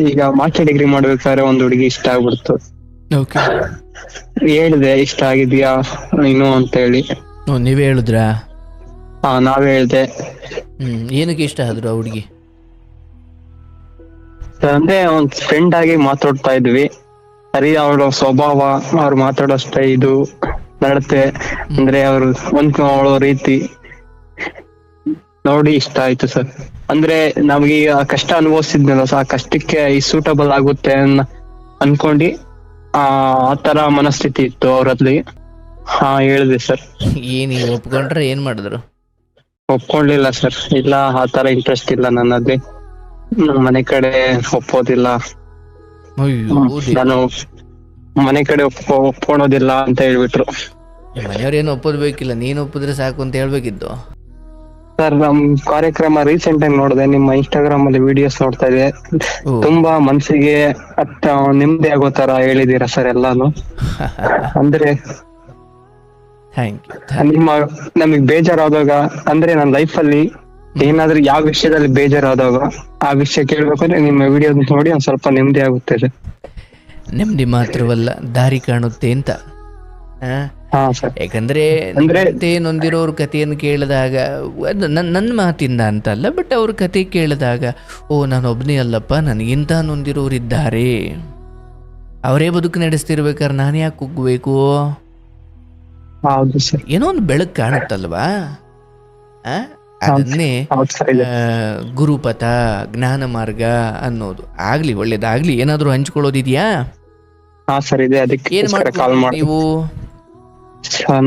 ಈಗ master degree ಮಾಡ್ಬೇಕಾದ್ರೆ ಒಂದ್ ಹುಡುಗಿ ಇಷ್ಟ ಆಗ್ಬಿಡ್ತು. ಓಕೆ. ಹೇಳಿದೆ ಇಷ್ಟ ಆಗಿದ್ಯಾ ನೀನು ಅಂತ ಹೇಳಿ. ನೀವೇ ಹೇಳಿದ್ರಾ? ನಾವೇ ಹೇಳ್ದೆ. ಏನಕ್ಕೆ ಇಷ್ಟ ಆದ್ರು ಆ ಹುಡುಗಿ? ಅಂದ್ರೆ ಒಂದ್ ಫ್ರೆಂಡ್ ಆಗಿ ಮಾತಾಡ್ತಾ ಇದ್ವಿ. ಸರಿ, ಅವಳ ಸ್ವಭಾವ, ಅವ್ರು ಮಾತಾಡೋ ಇದು ನಡತೆ, ಅಂದ್ರೆ ಅವ್ರು ಹೊಂದ್ಕೊಳ್ಳೋ ರೀತಿ ನೋಡಿ ಇಷ್ಟ ಆಯ್ತು ಸರ್. ಅಂದ್ರೆ ನಮ್ಗೆ ಆ ಕಷ್ಟ ಅನುಭವಿಸಿದ್ನಲ್ಲ, ಆ ಕಷ್ಟಕ್ಕೆ ಈ ಸೂಟಬಲ್ ಆಗುತ್ತೆ ಅನ್ಕೊಂಡು ಆ ತರ ಮನಸ್ಥಿತಿ ಇತ್ತು ಅವ್ರಲ್ಲಿ. ಹೇಳಿದೆ ಸರ್. ನೀವು ಒಪ್ಕೊಂಡ್ರೆ ಏನ್ ಮಾಡಿದ್ರು? ಒಪ್ಕೊಳ್ಳಿಲ್ಲ ಸರ್. ಇಲ್ಲ, ಆ ತರ ಇಂಟ್ರೆಸ್ಟ್ ಇಲ್ಲ ನನ್ನಲ್ಲಿ, ನಮ್ಮ ಮನೆ ಕಡೆ ಒಪ್ಪೋದಿಲ್ಲ, ನಾನು ಮನೆ ಕಡೆ ಒಪ್ಕೊಳೋದಿಲ್ಲ ಅಂತ ಹೇಳ್ಬಿಟ್ರು. ಮನೆಯವ್ರೇನು ಒಪ್ಪೋದ್ ಬೇಕಿಲ್ಲ, ನೀನ್ ಒಪ್ಪಿದ್ರೆ ಸಾಕು ಅಂತ ಹೇಳ್ಬೇಕಿತ್ತು. ಸರ್, ನಮ್ ಕಾರ್ಯಕ್ರಮ ರೀಸೆಂಟ್ ಆಗಿ ನೋಡಿದೆ, ನಿಮ್ಮ ಇನ್ಸ್ಟಾಗ್ರಾಮ್ ಅಲ್ಲಿ ವಿಡಿಯೋಸ್ ನೋಡ್ತಾ ಇದೆ. ತುಂಬಾ ಮನ್ಸಿಗೆ ನೆಮ್ಮದಿ ಆಗೋ ತರ ಹೇಳಿದೀರಾ ಸರ್ ಎಲ್ಲಾನು. ಅಂದ್ರೆ ನಮಗ್ ಬೇಜಾರಾದಾಗ, ಅಂದ್ರೆ ನನ್ನ ಲೈಫ್ ಅಲ್ಲಿ ಏನಾದ್ರೂ ಯಾವ ವಿಷಯದಲ್ಲಿ ಬೇಜಾರಾದಾಗ ಆ ವಿಷಯ ಕೇಳ್ಬೇಕಂದ್ರೆ ನಿಮ್ಮ ವಿಡಿಯೋ ನೋಡಿ ಒಂದ್ ಸ್ವಲ್ಪ ನೆಮ್ಮದಿ ಆಗುತ್ತೆ ಸರ್. ನೆಮ್ಮದಿ ಮಾತ್ರವಲ್ಲ, ದಾರಿ ಕಾಣುತ್ತೆ ಅಂತ. ಯಾಕಂದ್ರೆ ನೊಂದಿರೋರ್ ಕಥೆಯನ್ನು ಕೇಳಿದಾಗ, ನನ್ನ ಮಾತಿಂದ ಅಂತಲ್ಲ, ಬಟ್ ಅವ್ರ ಕತೆ ಕೇಳಿದಾಗ, ನಾನು ಒಬ್ಬನೇ ಅಲ್ಲಪ್ಪ, ನನಗಿಂತ ನೊಂದಿರೋರಿದ್ದಾರೆ, ಅವರೇ ಬದುಕು ನಡೆಸ್ತಿರ್ಬೇಕಾದ್ರೆ ನಾನು ಯಾಕೆ ಕುಗ್ಬೇಕು? ಏನೋ ಒಂದು ಬೆಳಕು ಕಾಣುತ್ತಲ್ವಾ? ಅದನ್ನೇ ಗುರುಪಥ, ಜ್ಞಾನ ಮಾರ್ಗ ಅನ್ನೋದು. ಆಗ್ಲಿ, ಒಳ್ಳೇದಾಗ್ಲಿ. ಏನಾದ್ರು ಹಂಚ್ಕೊಳ್ಳೋದಿದ್ಯಾ? ಏನ್ ಮಾಡ್ತೀರಾ ನೀವು?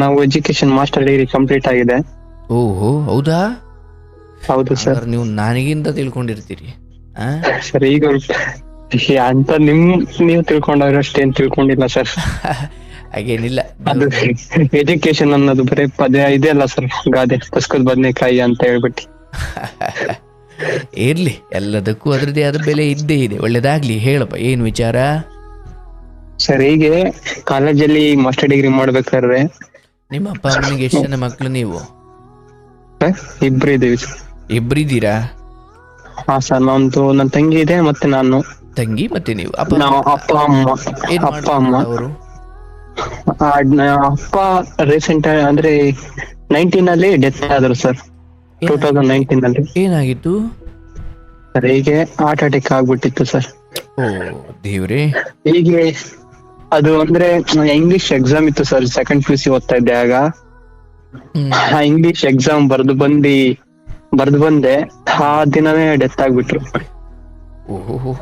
ನಾವು ಎಜುಕೇಶನ್ ಮಾಸ್ಟರ್ ಡಿಗ್ರಿ ಕಂಪ್ಲೀಟ್ ಆಗಿದೆ. ಓಹೋ, ಹೌದಾ? ಹೌದು ಸರ್. ನೀವು ನನಗಿಂತ ತಿಳ್ಕೊಂಡಿರ್ತೀರಿ ಸರ್. ಈಗ ಅಂತ ನೀವು ತಿಳ್ಕೊಂಡವ್ರಷ್ಟೇನ್ ತಿಳ್ಕೊಂಡಿಲ್ಲ ಸರ್. ಹಾಗೇನಿಲ್ಲ. ಅದು ಎಜುಕೇಶನ್ ಅನ್ನೋದು ಬರೀ ಪದ ಇದೆಯಲ್ಲ ಸರ್, ಗಾದೆ ಪುಸ್ತಕದ ಬದನೆಕಾಯಿ ಅಂತ ಹೇಳ್ಬಿಟ್ಟು. ಇರ್ಲಿ, ಎಲ್ಲದಕ್ಕೂ ಅದ್ರದ್ದೇ ಆದ ಬೆಲೆ ಇದ್ದೇ ಇದೆ. ಒಳ್ಳೇದಾಗ್ಲಿ. ಹೇಳಪ್ಪ, ಏನ್ ವಿಚಾರ? ಸರ್, ಹೀಗೆ ಕಾಲೇಜಲ್ಲಿ ಮಾಸ್ಟರ್ ಡಿಗ್ರಿ ಮಾಡ್ಬೇಕಾದ್ರೆ ನಿಮ್ಮ ಅಪ್ಪ ಅಮ್ಮನಿಗೆ ಎಷ್ಟು ಜನ ಮಕ್ಕಳು ನೀವು? ಇಬ್ರು ಇದೀವಿ. ಇಬ್ರಿದ್ದೀರಾ? ಸರ್, ನನ್ನ ತಂಗಿ ಇದೆ, ಮತ್ತೆ ನಾನು. ತಂಗಿ ಮತ್ತೆ ನೀವು? ಅಪ್ಪ ಅಮ್ಮ ಅವರು? ಅಪ್ಪ ರೀಸೆಂಟ್ ಅಂದ್ರೆ 19 ಅಲ್ಲಿ ಡೆತ್ ಆದ್ರು ಸರ್. 2019 ಅಲ್ಲಿ. ಏನಾಗಿತ್ತು ಸರ್? ಹೀಗೆ ಹಾರ್ಟ್ ಅಟ್ಯಾಕ್ ಆಗ್ಬಿಟ್ಟಿತ್ತು ಸರ್. ಓ ದೇವ್ರೇ. ಹೀಗೆ ಅದು ಅಂದ್ರೆ ಇಂಗ್ಲಿಷ್ ಎಕ್ಸಾಮ್ ಇತ್ತು ಸರ್. ಸೆಕೆಂಡ್ PUC ಓದ್ತಾ ಇದ್ದೆ ಆಗ. ಇಂಗ್ಲಿಷ್ ಎಕ್ಸಾಮ್ ಬರ್ದು ಬಂದೆ, ಆ ದಿನನೇ ಡೆತ್ ಆಗ್ಬಿಟ್ರು. ಓಹೋ,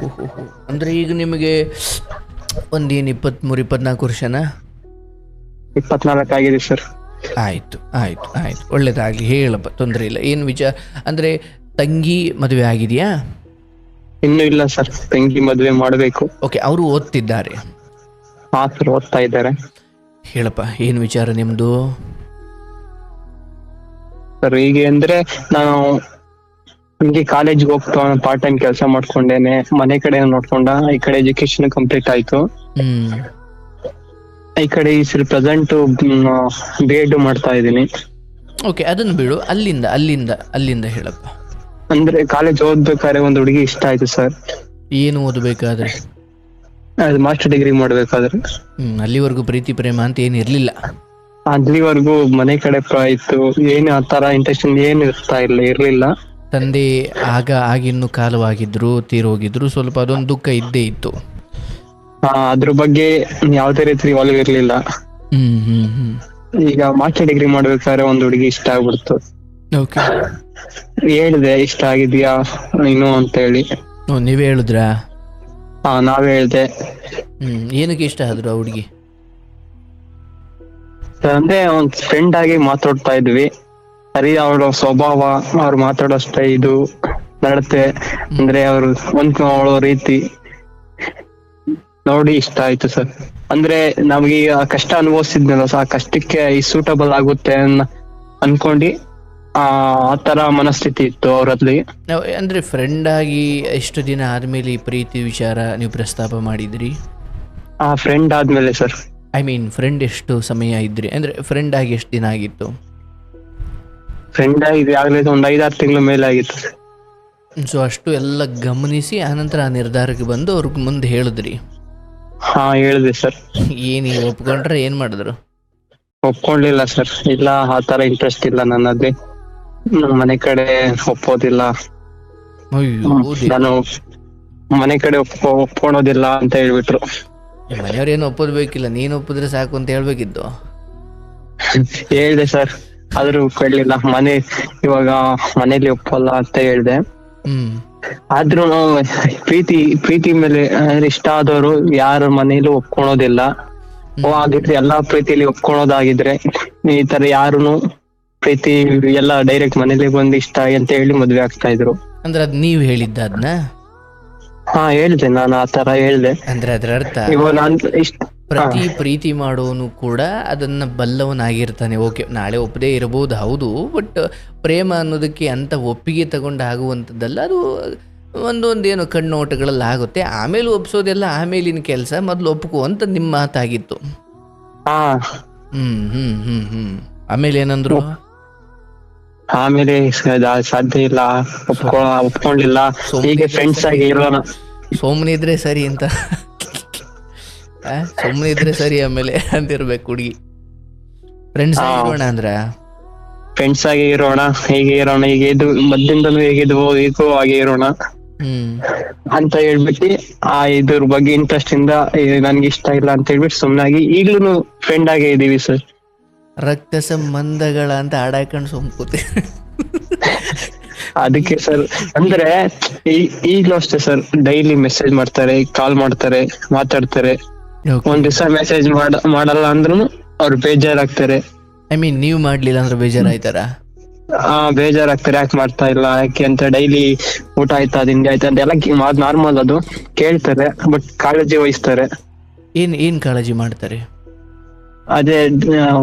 ಅಂದ್ರೆ ಈಗ ನಿಮಗೆ ಒಂದೇನು 23-24 ವರ್ಷನಾ? 24 ಆಗಿದೆ ಸರ್. ಆಯ್ತು. ಒಳ್ಳೇದಾಗ್ಲಿ. ಹೇಳಪ್ಪ, ತೊಂದರೆ ಇಲ್ಲ. ಏನು ವಿಚಾರ? ಅಂದ್ರೆ ತಂಗಿ ಮದುವೆ ಆಗಿದೆಯಾ? ಇನ್ನು ಇಲ್ಲ ಸರ್, ತಂಗಿ ಮದುವೆ ಮಾಡ್ಬೇಕು. ಓಕೆ, ಅವರು ಓದ್ತಿದ್ದಾರೆ? ಸರ್, ಓದ್ತಾ ಇದ್ದಾರೆ. ಹೇಳಪ್ಪ, ಏನು ವಿಚಾರ ನಿಮ್ದು? ಸರ್, ಹೀಗೆ ಅಂದ್ರೆ ನಾನು ನಿಮ್ಗೆ ಕಾಲೇಜ್ಗೆ ಹೋಗ್ತಾ ಪಾರ್ಟ್ ಟೈಮ್ ಕೆಲಸ ಮಾಡ್ಕೊಂಡೇನೆ, ಮನೆ ಕಡೆ ನೋಡ್ಕೊಂಡ, ಈ ಕಡೆ ಎಜುಕೇಶನ್ ಕಂಪ್ಲೀಟ್ ಆಯ್ತು. ಈ ಕಡೆ ಪ್ರೆಸೆಂಟ್ B.Ed ಮಾಡ್ತಾ ಇದ್ದೀನಿ. ಓಕೆ, ಅದನ್ನು ಬಿಡು. ಅಲ್ಲಿಂದ ಹೇಳಪ್ಪ. ಅಂದ್ರೆ ಕಾಲೇಜ್ ಓದ್ಬೇಕಾದ್ರೆ ಒಂದು ಹುಡುಗಿ ಇಷ್ಟ ಆಯ್ತು ಸರ್. ಏನು ಓದಬೇಕಾದ್ರೆ? ಅದು ಮಾಸ್ಟರ್ ಡಿಗ್ರಿ ಮಾಡ್ಬೇಕಾದ್ರೆ. ಅಲ್ಲಿವರೆಗೂ ಪ್ರೀತಿ ಪ್ರೇಮ ಅಂತ ಏನು ಇರ್ಲಿಲ್ಲ? ಅಲ್ಲಿವರೆಗೂ ಮನೆ ಕಡೆ ಇತ್ತು, ಏನು ಆ ತರ ಇಂಟ್ರೆಸ್ಟ್ ಏನು ಇರ್ಲಿಲ್ಲ. ತಂದೆ ಆಗಿನ್ನು ಕಾಲವಾಗಿದ್ರು, ತೀರೋಗಿದ್ರು, ಸ್ವಲ್ಪ ಅದೊಂದು ದುಃಖ ಇದ್ದೇ ಇತ್ತು. ಅದ್ರ ಬಗ್ಗೆ ಯಾವ್ದೇ ರೀತಿ ಒಲವು ಇರ್ಲಿಲ್ಲ. ಈಗ ಮಾಸ್ಟರ್ ಡಿಗ್ರಿ ಮಾಡ್ಬೇಕಾದ್ರೆ ಒಂದ್ ಹುಡುಗಿ ಇಷ್ಟ ಆಗ್ಬಿಡ್ತು. ಹೇಳಿದೆ ಇಷ್ಟ ಆಗಿದ್ಯಾ ನೀನು ಅಂತ ಹೇಳಿ. ನೀವೇ ಹೇಳಿದ್ರಾ? ನಾವೇ ಹೇಳ್ದೆ. ಏನಕ್ಕೆ ಇಷ್ಟ ಆದ್ರು ಆ ಹುಡುಗಿ? ಅಂದ್ರೆ ಒಂದ್ ಫ್ರೆಂಡ್ ಆಗಿ ಮಾತಾಡ್ತಾ ಇದ್ವಿ. ಸರಿ, ಅವಳ ಸ್ವಭಾವ, ಅವ್ರು ಮಾತಾಡೋ ಇದು ನಡತೆ, ಅಂದ್ರೆ ಅವ್ರು ಹೊಂದ್ಕೊಳ್ಳೋ ರೀತಿ ನೋಡಿ ಇಷ್ಟ ಆಯ್ತು ಸರ್. ಅಂದ್ರೆ ನಮ್ಗೆ ಆ ಕಷ್ಟ ಅನುಭವಿಸಿದ್ನಲ್ಲ, ಆ ಕಷ್ಟಕ್ಕೆ ಈ ಸೂಟಬಲ್ ಆಗುತ್ತೆ ಅನ್ಕೊಂಡು ಆ ತರ ಮನಸ್ಥಿತಿ ಇತ್ತು ಅವರಲ್ಲಿ. ಅಂದ್ರೆ ಫ್ರೆಂಡ್ ಆಗಿ ಎಷ್ಟು ದಿನ ಆದ್ಮೇಲೆ ಈ ಪ್ರೀತಿ ವಿಚಾರ ನೀವು ಪ್ರಸ್ತಾಪ ಮಾಡಿದ್ರಿ? ಫ್ರೆಂಡ್ ಆದ್ಮೇಲೆ ಸರ್. ಐ ಮೀನ್, ಫ್ರೆಂಡ್ ಎಷ್ಟು ಸಮಯ ಇದ್ರಿ? ಅಂದ್ರೆ ಫ್ರೆಂಡ್ ಆಗಿ ಎಷ್ಟು ದಿನ ಆಗಿತ್ತು? ಫ್ರೆಂಡ್ ಆಗಿ ಆಗ್ಲೇ ಒಂದು 5-6 ತಿಂಗಳ ಮೇಲೆ ಆಗಿತ್ತು. ಸೊ ಅಷ್ಟು ಎಲ್ಲ ಗಮನಿಸಿ ಆನಂತರ ಆ ನಿರ್ಧಾರಕ್ಕೆ ಬಂದು ಅವ್ರಿಗೆ ಮುಂದೆ ಹೇಳಿದ್ರಿ. ಹಾ ಹೇಳಿದೆ ಸರ್. ಏನು ಒಪ್ಕೊಂಡ್ರೆ ಏನು ಮಾಡಿದ್ರು? ಒಪ್ಕೊಂಡಿಲ್ಲ ಸರ್. ಇಲ್ಲ ಆ ತರ ಇಂಟ್ರೆಸ್ಟ್ ಇಲ್ಲ ನನ್ನಲ್ಲಿ, ನಮ್ ಮನೆ ಕಡೆ ಒಪ್ಪೋದಿಲ್ಲ, ಅಯ್ಯೋ ನಾನು ಮನೆ ಕಡೆ ಒಪ್ಕೊಳೋದಿಲ್ಲ ಅಂತ ಹೇಳ್ಬಿಟ್ರು. ಮನೆಯವ್ರೇನು ಒಪ್ಪೋದು ಬೇಕಿಲ್ಲ, ನೀನು ಒಪ್ಪಿದ್ರೆ ಸಾಕು ಅಂತ ಹೇಳ್ಬೇಕಿತ್ತು. ಹೇಳ್ದೆ ಸರ್, ಆದ್ರೂ ಒಪ್ಕೊಳ್ಳಿಲ್ಲ. ಇವಾಗ ಮನೇಲಿ ಒಪ್ಪಲ್ಲ ಅಂತ ಹೇಳ್ದೆ. ಆದ್ರೂ ಪ್ರೀತಿ ಮೇಲೆ ಇಷ್ಟ ಆದವರು ಯಾರ ಮನೇಲಿ ಒಪ್ಕೊಳೋದಿಲ್ಲ. ಆಗಿದ್ರೆ ಎಲ್ಲಾ ಪ್ರೀತಿಲಿ ಒಪ್ಕೊಳೋದಾಗಿದ್ರೆ ಈ ತರ ಯಾರುನು ಪ್ರೀತಿ ಎಲ್ಲ ಡೈರೆಕ್ಟ್ ಮನೇಲಿ ಬಂದು ಇಷ್ಟ ಅಂತ ಹೇಳಿ ಮದ್ವೆ ಆಗ್ತಾ ಇದ್ರು. ಅಂದ್ರೆ ಅದ್ ನೀವ್ ಹೇಳಿದ್ದ ಅದ್ನ? ಹಾ ಹೇಳ್ದೆ, ನಾನು ಆ ತರ ಹೇಳ್ದೆ. ಅಂದ್ರೆ ಅದ್ರ ಅರ್ಥ ಇವಾಗ ನಾನ್ ಪ್ರತಿ ಪ್ರೀತಿ ಮಾಡೋನು ಕೂಡ ಅದನ್ನ ಬಲ್ಲವನಾಗಿರ್ತಾನೆ. ಓಕೆ, ನಾಳೆ ಒಪ್ಪದೇ ಇರಬಹುದು, ಹೌದು, ಬಟ್ ಪ್ರೇಮ ಅನ್ನೋದಕ್ಕೆ ಅಂತ ಒಪ್ಪಿಗೆ ತಗೊಂಡು ಆಗುವಂಥದ್ದಲ್ಲ. ಅದು ಒಂದೊಂದೇನು ಕಣ್ಣೋಟಗಳಲ್ಲಿ ಆಗುತ್ತೆ, ಆಮೇಲೆ ಒಪ್ಸೋದೆಲ್ಲ ಆಮೇಲಿನ ಕೆಲಸ, ಮೊದಲು ಒಪ್ಕೋ ಅಂತ ನಿಮ್ಮ ಮಾತಾಗಿತ್ತು. ಆಮೇಲೆ ಏನಂದ್ರು? ಆಮೇಲೆ ಸಾಧ್ಯ ಇಲ್ಲ, ಒಪ್ಕೊಂಡಿಲ್ಲ, ಹೀಗೆ ಫ್ರೆಂಡ್ಸ್ ಆಗಿ ಇರೋಣ, ಸುಮ್ಮನೆ ಇದ್ರೆ ಸರಿ ಅಂತ. ಸುಮ್ಮನೆ ಇದ್ರೆ ಸರಿ ಆಮೇಲೆ ಅಂತಿರ್ಬೇಕು ಹುಡುಗಿ. ಫ್ರೆಂಡ್ಸ್ ಇರೋಣ ಅಂದ್ರ ಫ್ರೆಂಡ್ಸ್ ಆಗಿ ಇರೋಣ, ಹೀಗೆ ಇರೋಣ, ಹೀಗೆ ಇದು ಮದ್ದಿಂದಲೂ ಹೇಗಿದ್ವೋ ಈಗೂ ಹಾಗೆ ಇರೋಣ ಅಂತ ಹೇಳ್ಬಿಟ್ಟು ಇದ್ರ ಬಗ್ಗೆ ಇಂಟ್ರೆಸ್ಟ್ ಇಂದ ನನ್ಗೆ ಇಷ್ಟ ಇಲ್ಲ ಅಂತ ಹೇಳ್ಬಿಟ್ಟು ಸುಮ್ನಾಗಿ ಈಗ್ಲೂ ಫ್ರೆಂಡ್ ಆಗೇ ಇದೀವಿ ಸರ್. ರಕ್ತ ಸಂಬಂಧಗಳ ಅಂತ ಹಾಡಾಕೊಂಡು ಸುಮ್ಕೂತಿ. ಅದಕ್ಕೆ ಸರ್, ಅಂದ್ರೆ ಈಗ್ಲೂ ಅಷ್ಟೇ ಸರ್, ಡೈಲಿ ಮೆಸೇಜ್ ಮಾಡ್ತಾರೆ, ಕಾಲ್ ಮಾಡ್ತಾರೆ, ಮಾತಾಡ್ತಾರೆ. ಒಂದ್ ದಿವಸ ಮೆಸೇಜ್ ಮಾಡಲ್ಲ ಅಂದ್ರೂ ಅವ್ರು ಬೇಜಾರಾಗ್ತಾರೆ. ಐ ಮೀನ್ ನೀವ್ ಮಾಡ್ಲಿಲ್ಲ ಅಂದ್ರೆ ಬೇಜಾರಾಯ್ತಾರ? ಬೇಜಾರಾಗ್ತಾರೆ, ಯಾಕೆ ಮಾಡ್ತಾ ಇಲ್ಲ, ಯಾಕೆ ಅಂತ. ಡೈಲಿ ಊಟ ಆಯ್ತಾ, ತಿಂಡಿ ಆಯ್ತಾ ಅಂತ ಎಲ್ಲ ನಾರ್ಮಲ್ ಅದು ಕೇಳ್ತಾರೆ, ಬಟ್ ಕಾಳಜಿ ವಹಿಸ್ತಾರೆ. ಏನ್ ಕಾಳಜಿ ಮಾಡ್ತಾರೆ? ಅದೇ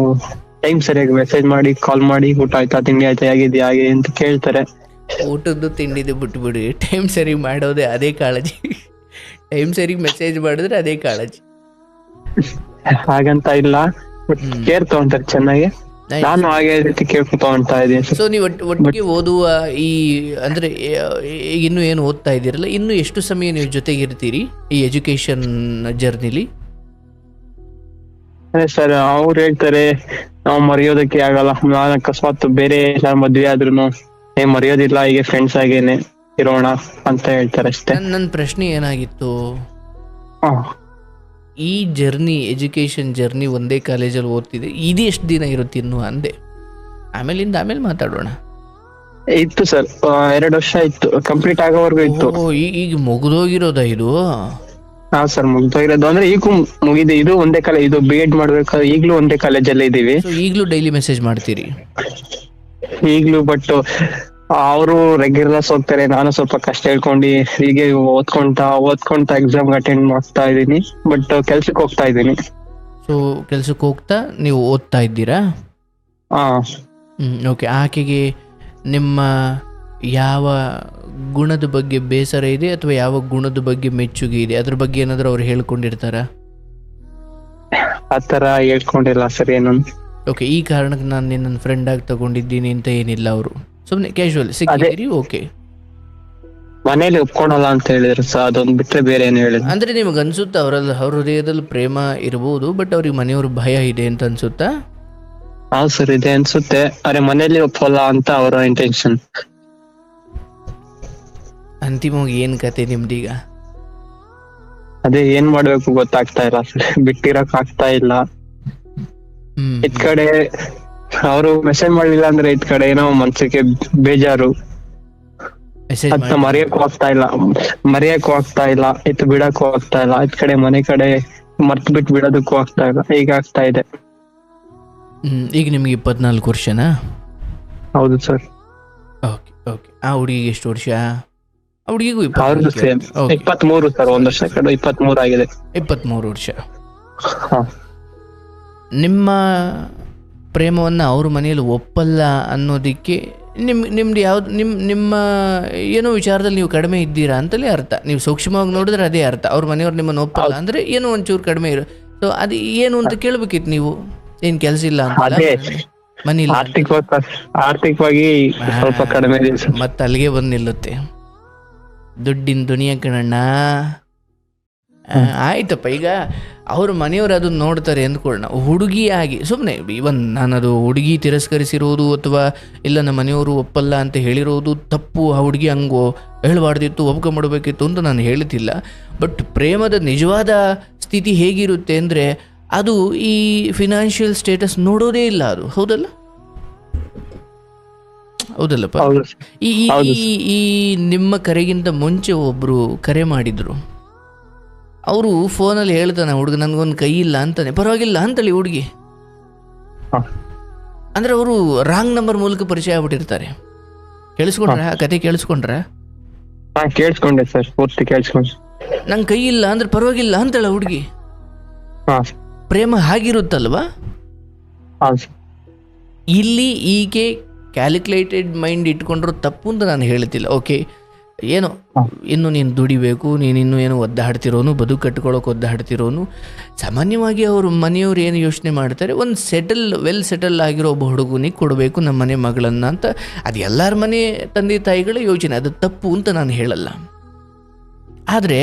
ಟೈಮ್ ಸರಿಯಾಗಿ ಮೆಸೇಜ್ ಮಾಡಿ, ಕಾಲ್ ಮಾಡಿ, ಊಟ ಆಯ್ತಾ, ತಿಂಡಿ ಆಯ್ತಾ, ಹೇಗಿದ್ಯಾ ಹಾಗೆ ಅಂತ ಕೇಳ್ತಾರೆ. ಊಟದ್ದು ತಿಂಡಿದ್ದು ಬಿಟ್ಬಿಡಿ, ಟೈಮ್ ಸರಿ ಮಾಡೋದೇ ಅದೇ ಕಾಳಜಿ. ಟೈಮ್ ಸರಿ ಮೆಸೇಜ್ ಮಾಡಿದ್ರೆ ಅದೇ ಕಾಳಜಿ. ಹಾಗಂತ ಇಲ್ಲ, ಬಟ್ ಕೇರ್ ತಗೊಂತಾರೆ ಚೆನ್ನಾಗಿ. ನಾನು ಹಾಗೆ ರೀತಿ ಕೇಳ್ಕೊತಾ ಇದ್ದೀನಿ. ಸೊ ನೀವು ಒಟ್ಟಿಗೆ ಓದುವ ಅಂದ್ರೆ ಇನ್ನು ಏನು ಓದ್ತಾ ಇದ್ದೀರಲ್ಲ, ಇನ್ನು ಎಷ್ಟು ಸಮಯ ನೀವು ಜೊತೆಗಿರ್ತೀರಿ ಈ ಎಜುಕೇಶನ್ ಜರ್ನಿಲಿ? ಅದೇ ಸರ್, ಅವ್ರು ಹೇಳ್ತಾರೆ ನಾವು ಮರೆಯೋದಕ್ಕೆ ಆಗಲ್ಲ, ನಾನು ಅಕಸ್ಮಾತ್ ಬೇರೆ ಮದ್ವೆ ಆದ್ರೂ ಮರೆಯೋದಿಲ್ಲ, ಹೀಗೆ ಫ್ರೆಂಡ್ಸ್ ಆಗೇನೆ ಇರೋಣ ಅಂತ ಹೇಳ್ತಾರೆ ಅಷ್ಟೇ. ನನ್ನ ಪ್ರಶ್ನೆ ಏನಾಗಿತ್ತು, ಈ ಜರ್ನಿ, ಎಜುಕೇಶನ್ ಜರ್ನಿ ಒಂದೇ ಕಾಲೇಜಲ್ಲಿ ಓದ್ತಿದೆ, ಇದು ಎಷ್ಟು ದಿನ ಇರುತ್ತೆ ಇನ್ನು ಅಂದೆ. ಆಮೇಲೆ ಮಾತಾಡೋಣ. ಇತ್ತು ಸರ್, 2 ವರ್ಷ ಇತ್ತು, ಕಂಪ್ಲೀಟ್ ಆಗೋವರೆಗೂ ಇತ್ತು. ಈಗ ಮುಗಿದೋಗಿರೋದ ಇದು? ಹಾ ಸರ್, ಮುಗ್ದೋಗಿರೋದು. ಅಂದ್ರೆ ಈಗೂ ಮುಗಿದೆ, ಇದು ಒಂದೇ ಕಾಲೇಜ್, ಇದು B.Ed ಮಾಡ್ಬೇಕಾದ್ರೆ ಈಗ್ಲೂ ಒಂದೇ ಕಾಲೇಜಲ್ಲಿ ಇದೀವಿ. ಈಗ್ಲೂ ಡೈಲಿ ಮೆಸೇಜ್ ಮಾಡ್ತೀರಿ? ಈಗ್ಲೂ, ಬಟ್ ಅವರು ರೆಗ್ಯುಲರ್ಸ್ ಹೋಗ್ತಾರೆ, ನಾನು ಸ್ವಲ್ಪ ಕಷ್ಟ ಹೇಳ್ಕೊಂಡು ಹೀಗೆ ಓದ್ಕೊಂತ ಎಕ್ಸಾಮ್ ಅಟೆಂಡ್ ಮಾಡ್ತಾ ಇದೀನಿ, ಬಟ್ ಕೆಲ್ಸಕ್ಕೆ ಹೋಗ್ತಾ ಇದ್ದೀನಿ. ಸೊ ಕೆಲ್ಸಕ್ಕೆ ಹೋಗ್ತಾ ನೀವು ಓದ್ತಾ ಇದ್ದೀರಾ? ಓಕೆ. ಆಕೆಗೆ ನಿಮ್ಮ ಯಾವ ಗುಣದ ಬಗ್ಗೆ ಬೇಸರ ಇದೆ ಅಥವಾ ಯಾವ ಗುಣದ ಬಗ್ಗೆ ಮೆಚ್ಚುಗೆ ಇದೆ, ಅದ್ರ ಬಗ್ಗೆ ಏನಾದ್ರು ಅವ್ರು ಹೇಳ್ಕೊಂಡಿರ್ತಾರ? ಆತರ ಹೇಳ್ಕೊಂಡಿಲ್ಲ ಸರ್ ಏನು. ಓಕೆ, ಈ ಕಾರಣಕ್ಕೆ ನಾನು ನಿನ್ನ ಫ್ರೆಂಡ್ ಆಗಿ ತಗೊಂಡಿದ್ದೀನಿ ಅಂತ ಏನಿಲ್ಲ, ಅವರು ಸುಮ್ಮನೆ ಕ್ಯಾಶುವಲ್ ಸಿಕ್ಕಿದ್ದೀರಿ? ಓಕೆ. ಮನೇಲಿ ಒಪ್ಕೊಳಲ್ಲ ಅಂತ ಹೇಳಿದ್ರು ಸರ್, ಅದೊಂದು ಬಿಟ್ರೆ ಬೇರೆ ಏನು ಹೇಳಿದ್ರು. ಅಂದ್ರೆ ನಿಮ್ಗೆ ಅನ್ಸುತ್ತಾ ಅವ್ರ ಹೃದಯದಲ್ಲಿ ಪ್ರೇಮ ಇರಬಹುದು, ಬಟ್ ಅವ್ರಿಗೆ ಮನೆಯವ್ರ ಭಯ ಇದೆ ಅಂತ ಅನ್ಸುತ್ತಾ? ಹೌದು ಸರ್, ಇದೆ ಅನ್ಸುತ್ತೆ. ಅರೆ ಮನೇಲಿ ಒಪ್ಪಲ್ಲ ಅಂತ ಅವರ ಇಂಟೆನ್ಷನ್. ಅಂತಿಮವಾಗಿ ಏನ್ ಕತೆ ನಿಮ್ದೀಗ? ಅದೇ ಏನ್ ಮಾಡ್ಬೇಕು ಗೊತ್ತಾಗ್ತಾ ಇಲ್ಲ ಸರ್, ಬಿಟ್ಟಿರಕ್ ಆಗ್ತಾ ಇಲ್ಲ. ಇದ್ ಕಡೆ ಅವರು ಮೆಸೇಜ್ ಮಾಡ್ಲಿಲ್ಲ ಅಂದ್ರೆ ಇದ್ ಕಡೆ ಏನೋ ಮನ್ಸಿಗೆ ಬೇಜಾರು, ಅದ್ನ ಮರೆಯಕ್ಕೂ ಆಗ್ತಾ ಇಲ್ಲ, ಇತ್ತು ಬಿಡಕ್ಕೂ ಆಗ್ತಾ ಇಲ್ಲ. ಇದ್ ಕಡೆ ಮನೆ ಕಡೆ ಮರ್ತ್ ಬಿಟ್ಟು ಬಿಡೋದಕ್ಕೂ ಆಗ್ತಾ ಇಲ್ಲ, ಈಗ ಆಗ್ತಾ ಇದೆ. ಈಗ ನಿಮ್ಗೆ 24 ವರ್ಷನಾ? ಹೌದು ಸರ್. Okay okay. ಆ ಹುಡುಗಿಗೆ ಎಷ್ಟು ವರ್ಷ? ಆ ಹುಡುಗಿಗೂ 23 ಸರ್, 1 ವರ್ಷ ಕಡೆ 23 ಆಗಿದೆ. 23 ವರ್ಷ. ನಿಮ್ಮ ಪ್ರೇಮವನ್ನ ಅವ್ರ ಮನೆಯಲ್ಲಿ ಒಪ್ಪಲ್ಲ ಅನ್ನೋದಕ್ಕೆ ನಿಮ್ದು ಯಾವ್ದು ನಿಮ್ಮ ಏನೋ ವಿಚಾರದಲ್ಲಿ ನೀವು ಕಡಿಮೆ ಇದ್ದೀರಾ ಅಂತಲೇ ಅರ್ಥ. ನೀವು ಸೂಕ್ಷ್ಮವಾಗಿ ನೋಡಿದ್ರೆ ಅದೇ ಅರ್ಥ. ಅವ್ರ ಮನೆಯವ್ರು ನಿಮ್ಮನ್ನು ಒಪ್ಪಲ್ಲ ಅಂದ್ರೆ ಏನೋ ಒಂಚೂರು ಕಡಿಮೆ ಇರೋ. ಸೊ ಅದು ಏನು ಅಂತ ಕೇಳ್ಬೇಕಿತ್ತು ನೀವು. ಏನ್ ಕೆಲಸ ಇಲ್ಲ ಅಂತ ಆರ್ಥಿಕವಾಗಿ ಸ್ವಲ್ಪ ಕಡಿಮೆ, ಮತ್ತೆ ಅಲ್ಲಿಗೆ ಬಂದು ನಿಲ್ಲುತ್ತೆ. ದುಡ್ಡಿನ ದುನಿಯಾ ಕಣಣ್ಣ. ಆಯ್ತಪ್ಪ, ಈಗ ಅವ್ರ ಮನೆಯವರು ಅದನ್ನು ನೋಡ್ತಾರೆ ಅಂದ್ಕೊಳ್ಳೋಣ. ಹುಡುಗಿಯಾಗಿ ಸುಮ್ಮನೆ ಇವನ್ ನಾನದು ಹುಡುಗಿ ತಿರಸ್ಕರಿಸಿರೋದು ಅಥವಾ ಇಲ್ಲ ನಮ್ಮ ಮನೆಯವರು ಒಪ್ಪಲ್ಲ ಅಂತ ಹೇಳಿರೋದು ತಪ್ಪು, ಆ ಹುಡುಗಿ ಹಂಗೋ ಹೇಳಬಾರ್ದಿತ್ತು, ಒಪ್ಕೊಂಬಿಡ್ಬೇಕಿತ್ತು ಅಂತ ನಾನು ಹೇಳ್ತಿಲ್ಲ. ಬಟ್ ಪ್ರೇಮದ ನಿಜವಾದ ಸ್ಥಿತಿ ಹೇಗಿರುತ್ತೆ ಅಂದರೆ ಅದು ಈ ಫಿನಾನ್ಷಿಯಲ್ ಸ್ಟೇಟಸ್ ನೋಡೋದೇ ಇಲ್ಲ ಅದು. ಹೌದಲ್ಲಪ್ಪ? ಈ ನಿಮ್ಮ ಕರೆಗಿಂತ ಮುಂಚೆ ಒಬ್ಬರು ಕರೆ ಮಾಡಿದ್ರು. ಅವರು ಫೋನಲ್ಲಿ ಹೇಳ್ತಾನೆ, ಹುಡುಗ ನನಗೊಂದು ಕೈ ಇಲ್ಲ ಅಂತಾನೆ. ಪರವಾಗಿಲ್ಲ ಅಂತಳಿ ಹುಡುಗಿ. ಅಂದ್ರೆ ಅವರು ರಾಂಗ್ ನಂಬರ್ ಮೂಲಕ ಪರಿಚಯ ಆಗ್ಬಿಟ್ಟಿರ್ತಾರೆ. ಕೇಳಿಸ್ಕೊಂಡ್ರ ಆ ಕತೆ? ಕೇಳಿಸ್ಕೊಂಡ್ರ? ಕೇಳಿಸ್ಕೊಂಡೆ ಸರ್, ಪೂರ್ತಿ ಕೇಳಿಸ್ಕೊಂಡೆ. ನಂಗೆ ಕೈ ಇಲ್ಲ ಅಂದ್ರೆ ಪರವಾಗಿಲ್ಲ ಅಂತಳ ಹುಡುಗಿ. ಪ್ರೇಮ ಹಾಗಿರುತ್ತಲ್ವಾ? ಇಲ್ಲಿ ಈಕೆ ಕ್ಯಾಲ್ಕುಲೇಟೆಡ್ ಮೈಂಡ್ ಇಟ್ಕೊಂಡ್ರು ತಪ್ಪು ಅಂತ ನಾನು ಹೇಳ್ತಿಲ್ಲ. ಓಕೆ, ಏನೋ ಇನ್ನು ನೀನು ದುಡಿಬೇಕು, ನೀನಿನ್ನೂ ಏನೋ ಒದ್ದಾಡ್ತಿರೋನು, ಬದುಕು ಕಟ್ಕೊಳ್ಳೋಕೆ ಒದ್ದಾಡ್ತಿರೋನು. ಸಾಮಾನ್ಯವಾಗಿ ಅವರು ಮನೆಯವ್ರು ಏನು ಯೋಚನೆ ಮಾಡ್ತಾರೆ, ಒಂದು ವೆಲ್ ಸೆಟಲ್ ಆಗಿರೋ ಒಬ್ಬ ಹುಡುಗನಿಗೆ ಕೊಡಬೇಕು ನಮ್ಮ ಮನೆ ಮಗಳನ್ನು ಅಂತ. ಅದು ಎಲ್ಲರ ಮನೆ ತಂದೆ ತಾಯಿಗಳ ಯೋಚನೆ, ಅದು ತಪ್ಪು ಅಂತ ನಾನು ಹೇಳಲ್ಲ. ಆದರೆ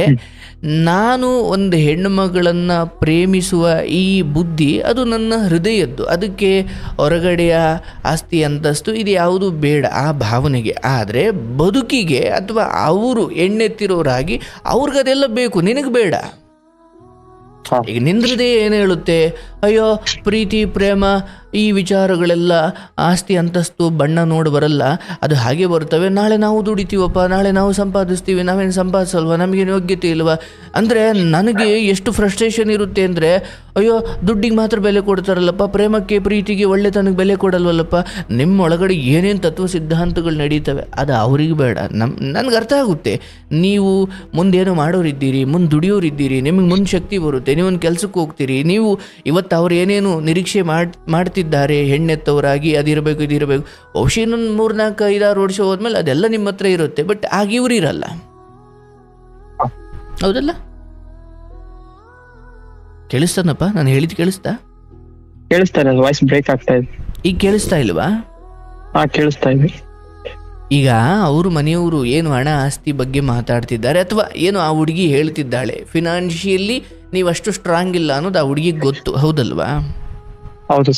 ನಾನು ಒಂದು ಹೆಣ್ಣು ಮಗಳನ್ನು ಪ್ರೇಮಿಸುವ ಈ ಬುದ್ಧಿ ಅದು ನನ್ನ ಹೃದಯದ್ದು. ಅದಕ್ಕೆ ಹೊರಗಡೆಯ ಆಸ್ತಿ ಅಂತಸ್ತು ಇದು ಯಾವುದು ಬೇಡ ಆ ಭಾವನೆಗೆ. ಆದರೆ ಬದುಕಿಗೆ ಅಥವಾ ಅವರು ಎಣ್ಣೆತ್ತಿರೋರಾಗಿ ಅವ್ರಿಗದೆಲ್ಲ ಬೇಕು, ನಿನಗೆ ಬೇಡ. ಈಗ ನಿಂದ್ರದೇ ಏನು ಹೇಳುತ್ತೆ, ಅಯ್ಯೋ ಪ್ರೀತಿ ಪ್ರೇಮ ಈ ವಿಚಾರಗಳೆಲ್ಲ ಆಸ್ತಿ ಅಂತಸ್ತು ಬಣ್ಣ ನೋಡಿ ಬರಲ್ಲ, ಅದು ಹಾಗೆ ಬರ್ತವೆ. ನಾಳೆ ನಾವು ದುಡಿತೀವಪ್ಪ, ನಾಳೆ ನಾವು ಸಂಪಾದಿಸ್ತೀವಿ, ನಾವೇನು ಸಂಪಾದಿಸಲ್ವ, ನಮಗೇನು ಯೋಗ್ಯತೆ ಇಲ್ವಾ ಅಂದರೆ ನನಗೆ ಎಷ್ಟು ಫ್ರಸ್ಟ್ರೇಷನ್ ಇರುತ್ತೆ ಅಂದರೆ, ಅಯ್ಯೋ ದುಡ್ಡಿಗೆ ಮಾತ್ರ ಬೆಲೆ ಕೊಡ್ತಾರಲ್ಲಪ್ಪ, ಪ್ರೇಮಕ್ಕೆ ಪ್ರೀತಿಗೆ ಒಳ್ಳೆತನಕ್ಕೆ ಬೆಲೆ ಕೊಡಲ್ವಲ್ಲಪ್ಪ. ನಿಮ್ಮೊಳಗಡೆ ಏನೇನು ತತ್ವ ಸಿದ್ಧಾಂತಗಳು ನಡೀತವೆ ಅದು ಅವ್ರಿಗೆ ಬೇಡ. ನನಗೆ ಅರ್ಥ ಆಗುತ್ತೆ, ನೀವು ಮುಂದೇನೋ ಮಾಡೋರಿದ್ದೀರಿ, ಮುಂದೆ ದುಡಿಯೋರಿದ್ದೀರಿ, ನಿಮಗೆ ಮುಂದೆ ಶಕ್ತಿ ಬರುತ್ತೆ, ನೀವೊಂದು ಕೆಲಸಕ್ಕೆ ಹೋಗ್ತೀರಿ. ನೀವು ಇವತ್ತು ಅವ್ರು ಏನೇನು ನಿರೀಕ್ಷೆ ಮಾಡ್ತಿದ್ದಾರೆ ಹೆಣ್ಣೆತ್ತವರಾಗಿ, ಅದಿರಬೇಕು ಇದಿರಬೇಕು, ಬಹುಶಃ ಇನ್ನೊಂದು 3-4-5-6 ವರ್ಷ ಹೋದ್ಮೇಲೆ ಅದೆಲ್ಲ ನಿಮ್ಮ ಹತ್ರ ಇರುತ್ತೆ. ಬಟ್ ಆಗ ಇವ್ರು ಇರಲ್ಲ. ಹೌದಲ್ಲ? ಕೇಳಿಸ್ತಾನಪ್ಪ ನಾನು ಹೇಳಿದ್ದು? ಕೇಳಿಸ್ತಾ ವಾಯ್ಸ್ ಬ್ರೇಕ್ ಆಗ್ತಾ ಇದೆ. ಈಗ ಕೇಳಿಸ್ತಾ ಇಲ್ವಾ? ಕೇಳಿಸ್ತಾ ಇದೆ. ಈಗ ಅವರು ಮನೆಯವರು ಏನು ಹಣ ಆಸ್ತಿ ಬಗ್ಗೆ ಮಾತಾಡ್ತಿದ್ದಾರೆ, ಅಥವಾ ಏನು ಆ ಹುಡುಗಿ ಹೇಳ್ತಿದ್ದಾಳೆ, ಫಿನಾನ್ಷಿಯಲಿ ನೀವು ಅಷ್ಟು ಸ್ಟ್ರಾಂಗ್ ಇಲ್ಲ ಅನ್ನೋದು ಆ ಹುಡುಗಿಗೆ ಗೊತ್ತು. ಹೌದಲ್ವಾ? ಹೌದು.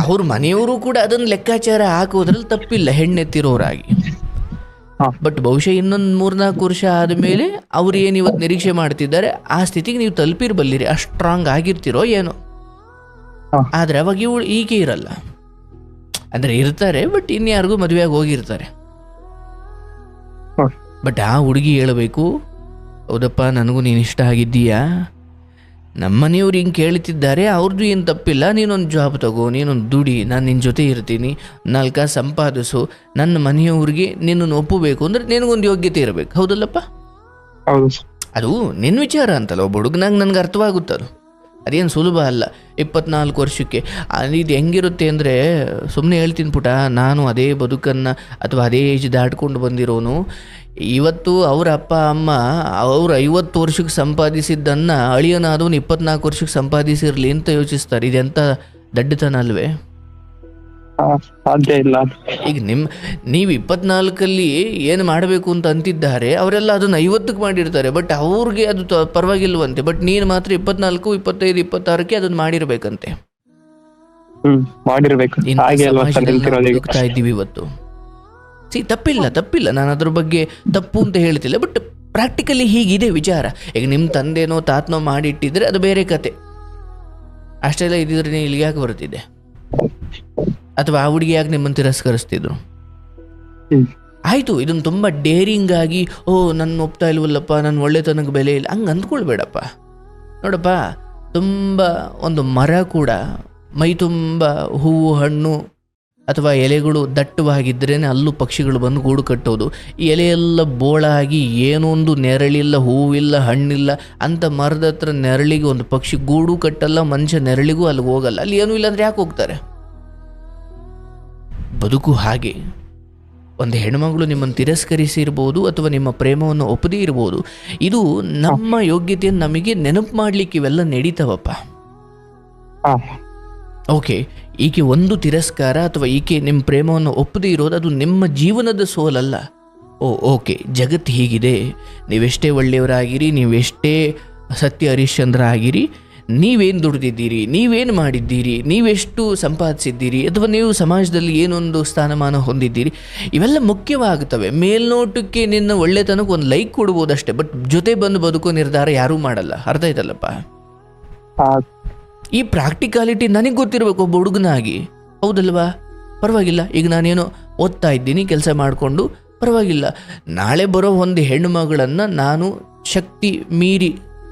ಅವ್ರ ಮನೆಯವರು ಕೂಡ ಅದನ್ನು ಲೆಕ್ಕಾಚಾರ ಹಾಕೋದ್ರಲ್ಲಿ ತಪ್ಪಿಲ್ಲ ಹೆಣ್ಣೆತ್ತಿರೋರಾಗಿ. ಬಟ್ ಬಹುಶಃ ಇನ್ನೊಂದು 3-4 ವರ್ಷ ಆದಮೇಲೆ ಅವ್ರು ಏನು ಇವತ್ತು ನಿರೀಕ್ಷೆ ಮಾಡ್ತಿದ್ದಾರೆ ಆ ಸ್ಥಿತಿಗೆ ನೀವು ತಲುಪಿರ್ಬಲ್ಲಿರಿ, ಅಷ್ಟು ಸ್ಟ್ರಾಂಗ್ ಆಗಿರ್ತಿರೋ ಏನೋ. ಆದರೆ ಅವಾಗ ಈಕೆ ಇರಲ್ಲ. ಅಂದರೆ ಇರ್ತಾರೆ, ಬಟ್ ಇನ್ಯಾರಿಗೂ ಮದುವೆಯಾಗಿ ಹೋಗಿರ್ತಾರೆ. ಬಟ್ ಆ ಹುಡುಗಿ ಹೇಳಬೇಕು, ಹೌದಪ್ಪ ನನಗೂ ನೀನು ಇಷ್ಟ ಆಗಿದ್ದೀಯಾ, ನಮ್ಮ ಮನೆಯವ್ರು ಹಿಂಗೆ ಕೇಳ್ತಿದ್ದಾರೆ, ಅವ್ರದ್ದು ಏನು ತಪ್ಪಿಲ್ಲ, ನೀನೊಂದು ಜಾಬ್ ತಗೋ, ನೀನೊಂದು ದುಡಿ, ನಾನು ನಿನ್ನ ಜೊತೆ ಇರ್ತೀನಿ, 4 ಕಾಸು ಸಂಪಾದಿಸು, ನನ್ನ ಮನೆಯವ್ರಿಗೆ ನಿನ್ನನ್ನು ಒಪ್ಪಬೇಕು ಅಂದರೆ ನಿನಗೊಂದು ಯೋಗ್ಯತೆ ಇರಬೇಕು. ಹೌದಲ್ಲಪ್ಪ? ಅದು ನಿನ್ನ ವಿಚಾರ ಅಂತಲ್ಲ, ಒಬ್ಬ ಹುಡುಗನಾಗ ನನಗೆ ಅರ್ಥವಾಗುತ್ತದು. ಅದೇನು ಸುಲಭ ಅಲ್ಲ 24 ವರ್ಷಕ್ಕೆ. ಇದು ಹೆಂಗಿರುತ್ತೆ ಅಂದರೆ, ಸುಮ್ಮನೆ ಹೇಳ್ತೀನಿ ಪುಟ, ನಾನು ಅದೇ ಬದುಕನ್ನು ಅಥವಾ ಅದೇ ಏಜ್ ದಾಟ್ಕೊಂಡು ಬಂದಿರೋನು. ಇವತ್ತು ಅವರ ಅಪ್ಪ ಅಮ್ಮ ಅವ್ರು 50 ವರ್ಷಕ್ಕೆ ಸಂಪಾದಿಸಿದ್ದನ್ನು ಅಳಿಯನಾದವನು 24 ವರ್ಷಕ್ಕೆ ಸಂಪಾದಿಸಿರಲಿ ಅಂತ ಯೋಚಿಸ್ತಾರೆ. ಇದೆಂಥ ದಡ್ಡತನ ಅಲ್ವೇ? ಸಾಧ್ಯ ಇಲ್ಲ. ಈಗ ನೀವು 24ಅಲ್ಲಿ ಏನು ಮಾಡಬೇಕು ಅಂತ ಅಂತಿದ್ದಾರೆ, ಅವರೆಲ್ಲ ಅದನ್ನು 50ಕ್ಕೆ ಮಾಡಿರ್ತಾರೆ. ಬಟ್ ಅವ್ರಿಗೆ ಅದು ಪರವಾಗಿಲ್ವಂತೆ. ಬಟ್ ನೀನು ಮಾತ್ರ 24, 25, 26ಕ್ಕೆ ಅದನ್ನು ಮಾಡಿರ್ಬೇಕಂತೆ. ಬದುಕ್ತಾ ಇದ್ದೀವಿ ಇವತ್ತು. ತಪ್ಪಿಲ್ಲ, ನಾನು ಅದ್ರ ಬಗ್ಗೆ ತಪ್ಪು ಅಂತ ಹೇಳ್ತಿಲ್ಲ. ಬಟ್ ಪ್ರಾಕ್ಟಿಕಲಿ ಹೀಗಿದೆ ವಿಚಾರ. ಈಗ ನಿಮ್ಮ ತಂದೆನೋ ತಾತನೋ ಮಾಡಿಟ್ಟಿದ್ರೆ ಅದು ಬೇರೆ ಕತೆ. ಅಷ್ಟೆಲ್ಲ ಇದ್ದಿದ್ರೆ ನೀವು ಇಲ್ಲಿಗೆ ಯಾಕೆ ಬರ್ತಿದ್ದೆ? ಅಥವಾ ಆ ಹುಡುಗಿ ಯಾಕೆ ನಿಮ್ಮನ್ನು ತಿರಸ್ಕರಿಸ್ತಿದ್ರು? ಆಯಿತು, ಇದನ್ನು ತುಂಬ ಡೇರಿಂಗ್ ಆಗಿ, ನನ್ನ ಒಪ್ತಾ ಇಲ್ವಲ್ಲಪ್ಪ, ನನ್ನ ಒಳ್ಳೆತನಕ್ಕೆ ಬೆಲೆ ಇಲ್ಲ, ಹಂಗೆ ಅಂದ್ಕೊಳ್ಬೇಡಪ್ಪ. ನೋಡಪ್ಪ, ತುಂಬ ಒಂದು ಮರ ಕೂಡ ಮೈ ತುಂಬ ಹೂವು ಹಣ್ಣು ಅಥವಾ ಎಲೆಗಳು ದಟ್ಟವಾಗಿದ್ರೇ ಅಲ್ಲೂ ಪಕ್ಷಿಗಳು ಬಂದು ಗೂಡು ಕಟ್ಟೋದು. ಈ ಎಲೆಯೆಲ್ಲ ಬೋಳಾಗಿ ಏನೊಂದು ನೆರಳಿಲ್ಲ, ಹೂವಿಲ್ಲ, ಹಣ್ಣಿಲ್ಲ ಅಂತ ಮರದ ಹತ್ರ ನೆರಳಿಗೆ ಒಂದು ಪಕ್ಷಿ ಗೂಡು ಕಟ್ಟಲ್ಲ, ಮನುಷ್ಯ ನೆರಳಿಗೂ ಅಲ್ಲಿಗೆ ಹೋಗಲ್ಲ. ಅಲ್ಲಿ ಏನೂ ಇಲ್ಲ ಅಂದರೆ ಯಾಕೆ ಹೋಗ್ತಾರೆ? ಬದುಕು ಹಾಗೆ. ಒಂದು ಹೆಣ್ಮಗಳು ನಿಮ್ಮನ್ನು ತಿರಸ್ಕರಿಸಿರ್ಬೋದು ಅಥವಾ ನಿಮ್ಮ ಪ್ರೇಮವನ್ನು ಒಪ್ಪದೇ ಇರ್ಬೋದು. ಇದು ನಮ್ಮ ಯೋಗ್ಯತೆಯನ್ನು ನಮಗೆ ನೆನಪು ಮಾಡಲಿಕ್ಕೆ ಇವೆಲ್ಲ ನಡೀತಾವಪ್ಪ. ಓಕೆ, ಈಕೆ ಒಂದು ತಿರಸ್ಕಾರ ಅಥವಾ ಈಕೆ ನಿಮ್ಮ ಪ್ರೇಮವನ್ನು ಒಪ್ಪದೇ ಇರೋದು ಅದು ನಿಮ್ಮ ಜೀವನದ ಸೋಲಲ್ಲ. ಓಕೆ, ಜಗತ್ತು ಹೀಗಿದೆ, ನೀವೆಷ್ಟೇ ಒಳ್ಳೆಯವರಾಗಿರಿ, ನೀವೆಷ್ಟೇ ಸತ್ಯ ಹರಿಶ್ಚಂದ್ರ ಆಗಿರಿ, ನೀವೇನು ದುಡಿದಿದ್ದೀರಿ, ನೀವೇನು ಮಾಡಿದ್ದೀರಿ, ನೀವೆಷ್ಟು ಸಂಪಾದಿಸಿದ್ದೀರಿ, ಅಥವಾ ನೀವು ಸಮಾಜದಲ್ಲಿ ಏನೊಂದು ಸ್ಥಾನಮಾನ ಹೊಂದಿದ್ದೀರಿ, ಇವೆಲ್ಲ ಮುಖ್ಯವಾಗುತ್ತವೆ. ಮೇಲ್ನೋಟಕ್ಕೆ ನಿನ್ನ ಒಳ್ಳೆತನಕ್ಕೆ ಒಂದು ಲೈಕ್ ಕೊಡ್ಬೋದಷ್ಟೇ, ಬಟ್ ಜೊತೆ ಬಂದು ಬದುಕೋ ನಿರ್ಧಾರ ಯಾರೂ ಮಾಡಲ್ಲ. ಅರ್ಥ ಆಯ್ತಲ್ಲಪ್ಪ? ಈ ಪ್ರಾಕ್ಟಿಕಾಲಿಟಿ ನನಗೆ ಗೊತ್ತಿರಬೇಕು ಒಬ್ಬ ಹುಡುಗನಾಗಿ, ಹೌದಲ್ವಾ? ಪರವಾಗಿಲ್ಲ, ಈಗ ನಾನೇನೋ ಓದ್ತಾ ಇದ್ದೀನಿ, ಕೆಲಸ ಮಾಡಿಕೊಂಡು ಪರವಾಗಿಲ್ಲ, ನಾಳೆ ಬರೋ ಒಂದು ಹೆಣ್ಣು ಮಗಳನ್ನು ನಾನು ಶಕ್ತಿ ಮೀರಿ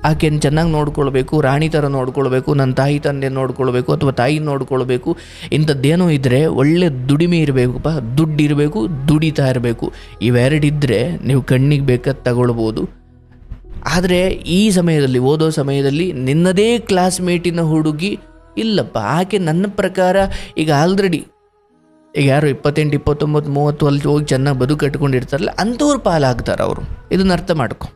ಆಕೆಯನ್ನು ಚೆನ್ನಾಗಿ ನೋಡ್ಕೊಳ್ಬೇಕು, ರಾಣಿ ಥರ ನೋಡ್ಕೊಳ್ಬೇಕು, ನನ್ನ ತಾಯಿ ತಂದೆ ನೋಡ್ಕೊಳ್ಬೇಕು, ಅಥವಾ ತಾಯಿ ನೋಡ್ಕೊಳ್ಬೇಕು, ಇಂಥದ್ದೇನೋ ಇದ್ದರೆ ಒಳ್ಳೆ ದುಡಿಮೆ ಇರಬೇಕಪ್ಪ, ದುಡ್ಡು ಇರಬೇಕು, ದುಡಿತಾ ಇರಬೇಕು. ಇವೆರಡಿದ್ದರೆ ನೀವು ಕಣ್ಣಿಗೆ ಬೇಕಾದ ತಗೊಳ್ಬೋದು. ಆದರೆ ಈ ಸಮಯದಲ್ಲಿ, ಓದೋ ಸಮಯದಲ್ಲಿ ನಿನ್ನದೇ ಕ್ಲಾಸ್ಮೇಟಿನ ಹುಡುಗಿ ಇಲ್ಲಪ್ಪ, ಆಕೆ ನನ್ನ ಪ್ರಕಾರ ಈಗ ಆಲ್ರೆಡಿ ಈಗ ಯಾರು 28, 29, 30 ಅಲ್ಲಿ ಹೋಗಿ ಚೆನ್ನಾಗಿ ಬದುಕು ಕಟ್ಕೊಂಡಿರ್ತಾರಲ್ಲ, ಅಂಥವ್ರು ಪಾಲಾಗ್ತಾರೆ ಅವರು. ಇದನ್ನ ಅರ್ಥ ಮಾಡ್ಕೊ